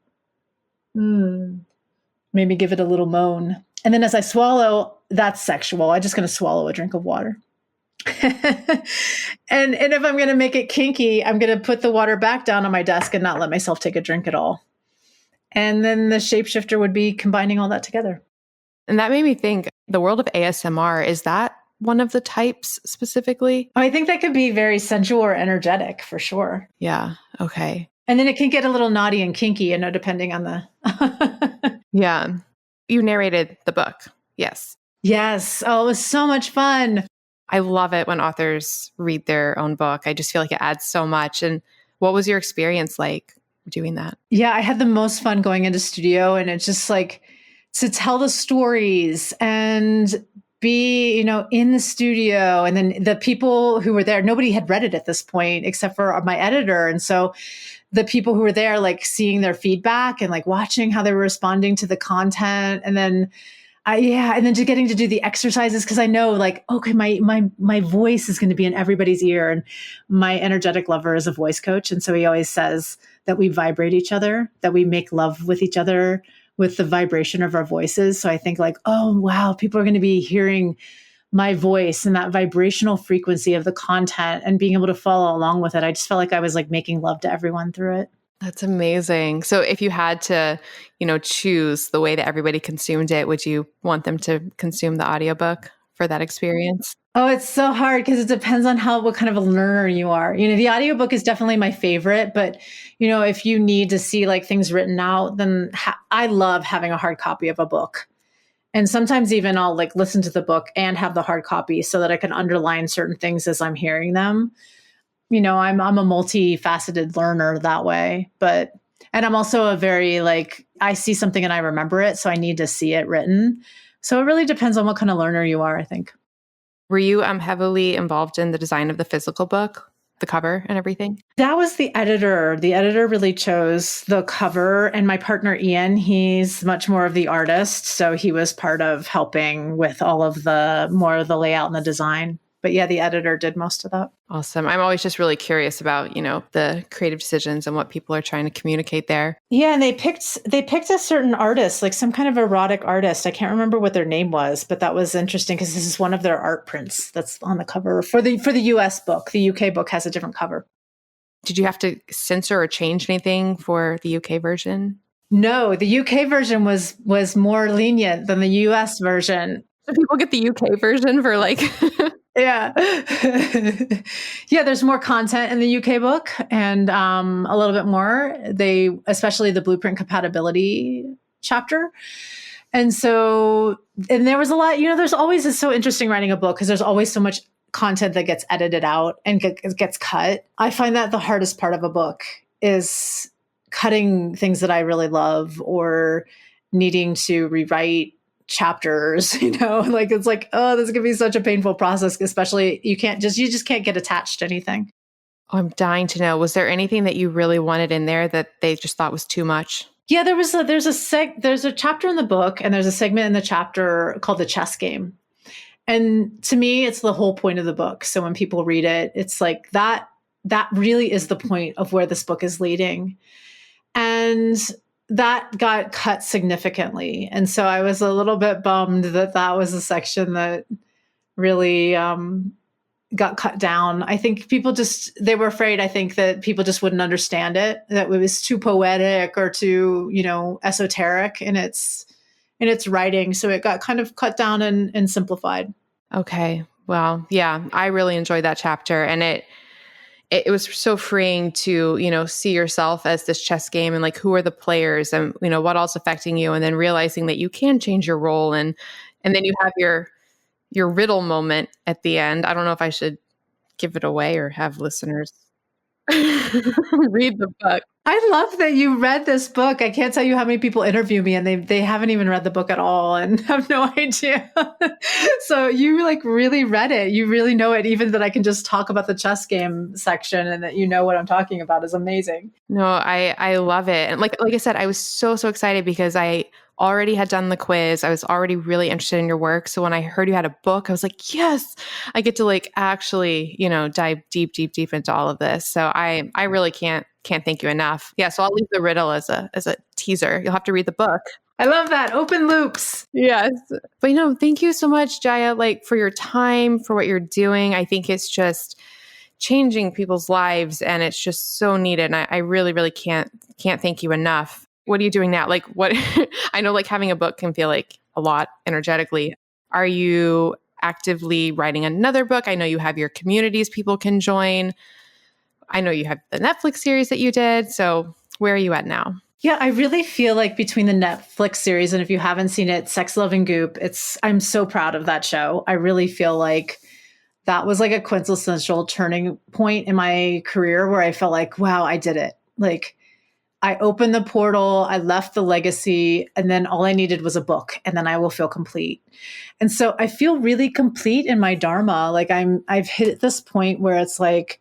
Maybe give it a little moan. And then as I swallow, that's sexual. I'm just going to swallow a drink of water. and if I'm going to make it kinky, I'm going to put the water back down on my desk and not let myself take a drink at all. And then the shapeshifter would be combining all that together. And that made me think, the world of ASMR, is that one of the types specifically? I think that could be very sensual or energetic for sure. Yeah. Okay. And then it can get a little naughty and kinky, depending on the... Yeah. You narrated the book. Yes. Yes. Oh, it was so much fun. I love it when authors read their own book. I just feel like it adds so much. And what was your experience like doing that? Yeah, I had the most fun going into studio, and it's just like to tell the stories and be, in the studio. And then the people who were there, nobody had read it at this point except for my editor. And so the people who were there, like seeing their feedback and like watching how they were responding to the content. And then and then just getting to do the exercises, because I know like, okay, my voice is going to be in everybody's ear. And my energetic lover is a voice coach. And so he always says that we vibrate each other, that we make love with each other with the vibration of our voices. So I think like, oh, wow, people are going to be hearing my voice and that vibrational frequency of the content and being able to follow along with it. I just felt like I was like making love to everyone through it. That's amazing. So if you had to, choose the way that everybody consumed it, would you want them to consume the audiobook for that experience? Oh, it's so hard because it depends on what kind of a learner you are. The audiobook is definitely my favorite, but if you need to see like things written out, then I love having a hard copy of a book. And sometimes even I'll like listen to the book and have the hard copy so that I can underline certain things as I'm hearing them. I'm a multifaceted learner that way, and I'm also a very like, I see something and I remember it. So I need to see it written. So it really depends on what kind of learner you are, I think. Were you heavily involved in the design of the physical book, the cover and everything? That was the editor. The editor really chose the cover, and my partner, Ian, he's much more of the artist. So he was part of helping with all of the layout and the design. But yeah, the editor did most of that. Awesome. I'm always just really curious about, the creative decisions and what people are trying to communicate there. Yeah, and they picked a certain artist, like some kind of erotic artist. I can't remember what their name was, but that was interesting because this is one of their art prints that's on the cover for the US book. The UK book has a different cover. Did you have to censor or change anything for the UK version? No, the UK version was more lenient than the US version. So people get the UK version for like Yeah. Yeah, there's more content in the UK book and a little bit more. Especially the Blueprint Compatibility chapter. And so, and there was a lot, there's always, it's so interesting writing a book because there's always so much content that gets edited out and gets cut. I find that the hardest part of a book is cutting things that I really love or needing to rewrite chapters, like it's like, oh, this is gonna be such a painful process, especially you just can't get attached to anything. Oh, I'm dying to know. Was there anything that you really wanted in there that they just thought was too much? Yeah, there's a chapter in the book and there's a segment in the chapter called the chess game. And to me, it's the whole point of the book. So when people read it, it's like that really is the point of where this book is leading. And that got cut significantly. And so I was a little bit bummed that was a section that really got cut down. I think they were afraid, I think, that people just wouldn't understand it, that it was too poetic or too, esoteric in its writing. So it got kind of cut down and simplified. Okay. Well, yeah, I really enjoyed that chapter. And it was so freeing to, see yourself as this chess game and like, who are the players and, what all's affecting you. And then realizing that you can change your role. And then you have your riddle moment at the end. I don't know if I should give it away or have listeners read the book. I love that you read this book. I can't tell you how many people interview me and they haven't even read the book at all and have no idea. So you like really read it. You really know it, even that I can just talk about the chess game section and that you know what I'm talking about is amazing. No, I love it. And like I said, I was so excited because I already had done the quiz. I was already really interested in your work. So when I heard you had a book, I was like, yes, I get to like actually, dive deep into all of this. So I really can't thank you enough. Yeah. So I'll leave the riddle as a teaser. You'll have to read the book. I love that. Open loops. Yes. But thank you so much, Jaiya, like for your time, for what you're doing. I think it's just changing people's lives and it's just so needed. And I really, really can't thank you enough. What are you doing now? Like what, I know like having a book can feel like a lot energetically. Are you actively writing another book? I know you have your communities people can join. I know you have the Netflix series that you did. So where are you at now? Yeah, I really feel like between the Netflix series and if you haven't seen it, Sex, Love, and Goop, I'm so proud of that show. I really feel like that was like a quintessential turning point in my career where I felt like, wow, I did it. Like I opened the portal, I left the legacy, and then all I needed was a book, and then I will feel complete. And so I feel really complete in my dharma. Like I've hit this point where it's like,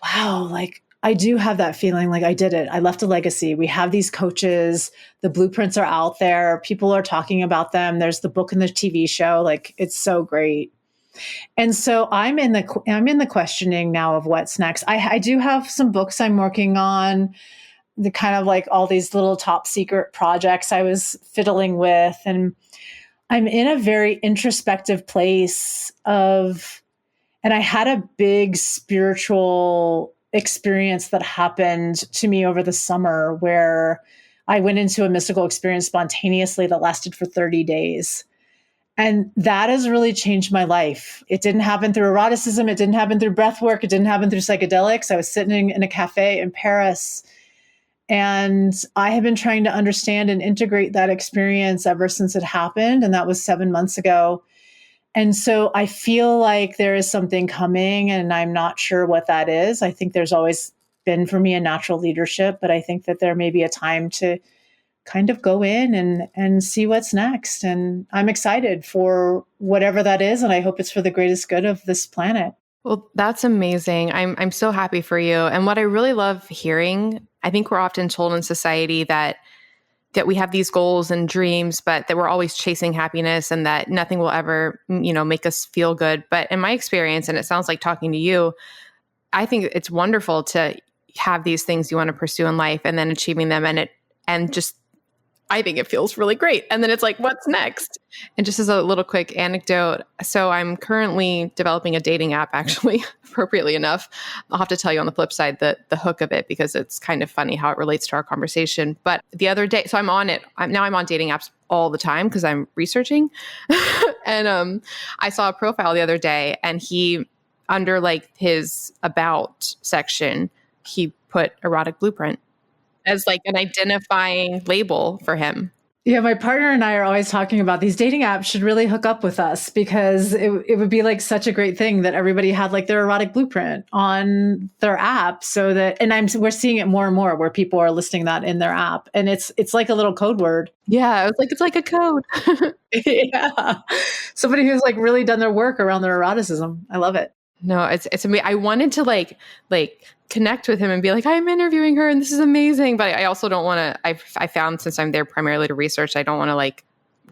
wow, like I do have that feeling like I did it. I left a legacy. We have these coaches, the blueprints are out there. People are talking about them. There's the book and the TV show. Like it's so great. And so I'm in the questioning now of what's next. I do have some books I'm working on, the kind of like all these little top secret projects I was fiddling with. And I'm in a very introspective place and I had a big spiritual experience that happened to me over the summer where I went into a mystical experience spontaneously that lasted for 30 days. And that has really changed my life. It didn't happen through eroticism. It didn't happen through breath work. It didn't happen through psychedelics. I was sitting in a cafe in Paris and I have been trying to understand and integrate that experience ever since it happened. And that was 7 months ago. And so I feel like there is something coming and I'm not sure what that is. I think there's always been for me a natural leadership, but I think that there may be a time to kind of go in and see what's next. And I'm excited for whatever that is. And I hope it's for the greatest good of this planet. Well, that's amazing. I'm so happy for you. And what I really love hearing, I think we're often told in society that we have these goals and dreams, but that we're always chasing happiness and that nothing will ever, make us feel good. But in my experience, and it sounds like talking to you, I think it's wonderful to have these things you want to pursue in life and then achieving them. I think it feels really great. And then it's like, what's next? And just as a little quick anecdote, so I'm currently developing a dating app, actually, appropriately enough. I'll have to tell you on the flip side the hook of it because it's kind of funny how it relates to our conversation. But the other day, so I'm on it. I'm on dating apps all the time because I'm researching. And I saw a profile the other day, and he, under like his about section, he put Erotic Blueprint as like an identifying label for him. Yeah, my partner and I are always talking about these dating apps should really hook up with us, because it would be like such a great thing that everybody had like their erotic blueprint on their app, so that, and we're seeing it more and more where people are listing that in their app, and it's like a little code word. Yeah, it's like a code. Yeah. Somebody who's like really done their work around their eroticism. I love it. No, it's amazing. I wanted to like connect with him and be like, I'm interviewing her and this is amazing. But I also don't want to, I found, since I'm there primarily to research, I don't want to like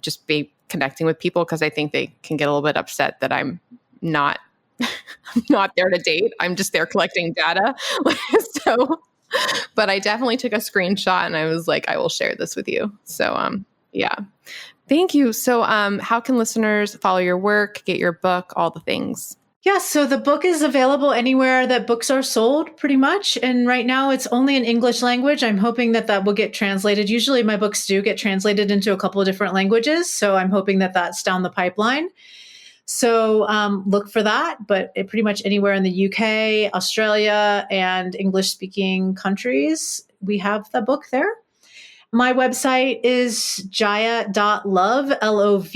just be connecting with people, because I think they can get a little bit upset that I'm not there to date. I'm just there collecting data. So, but I definitely took a screenshot and I was like, I will share this with you. So, yeah. Thank you. So, how can listeners follow your work, get your book, all the things? Yeah, so the book is available anywhere that books are sold, pretty much. And right now it's only in English language. I'm hoping that will get translated. Usually my books do get translated into a couple of different languages. So I'm hoping that that's down the pipeline. So look for that. But pretty much anywhere in the UK, Australia, and English-speaking countries, we have the book there. My website is jaiya.love, Love.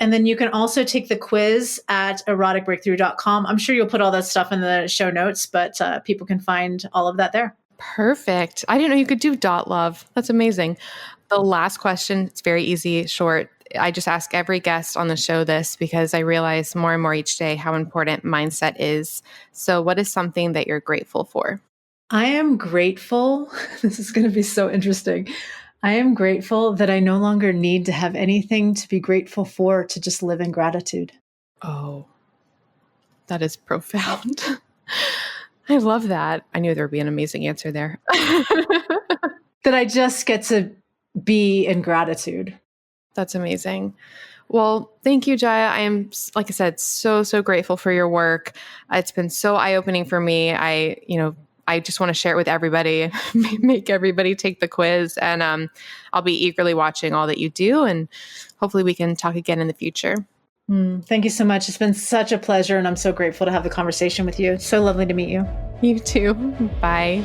And then you can also take the quiz at eroticbreakthrough.com. I'm sure you'll put all that stuff in the show notes, but people can find all of that there. Perfect. I didn't know you could do .love. That's amazing. The last question, it's very easy, short. I just ask every guest on the show this, because I realize more and more each day how important mindset is. So what is something that you're grateful for? I am grateful. This is going to be so interesting. I am grateful that I no longer need to have anything to be grateful for, to just live in gratitude. Oh, that is profound. I love that. I knew there would be an amazing answer there. That I just get to be in gratitude. That's amazing. Well, thank you, Jaiya. I am, like I said, so grateful for your work. It's been so eye-opening for me. I just want to share it with everybody, make everybody take the quiz, and I'll be eagerly watching all that you do, and hopefully we can talk again in the future. Thank you so much. It's been such a pleasure, and I'm so grateful to have the conversation with you. It's so lovely to meet you. You too. Bye.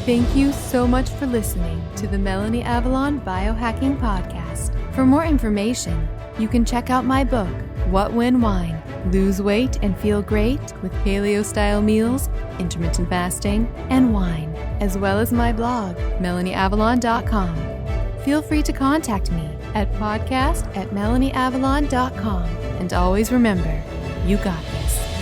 Thank you so much for listening to the Melanie Avalon Biohacking Podcast. For more information, you can check out my book, What When Wine? Lose weight and feel great with paleo-style meals, intermittent fasting, and wine, as well as my blog, melanieavalon.com. Feel free to contact me at podcast@melanieavalon.com. And always remember, you got this.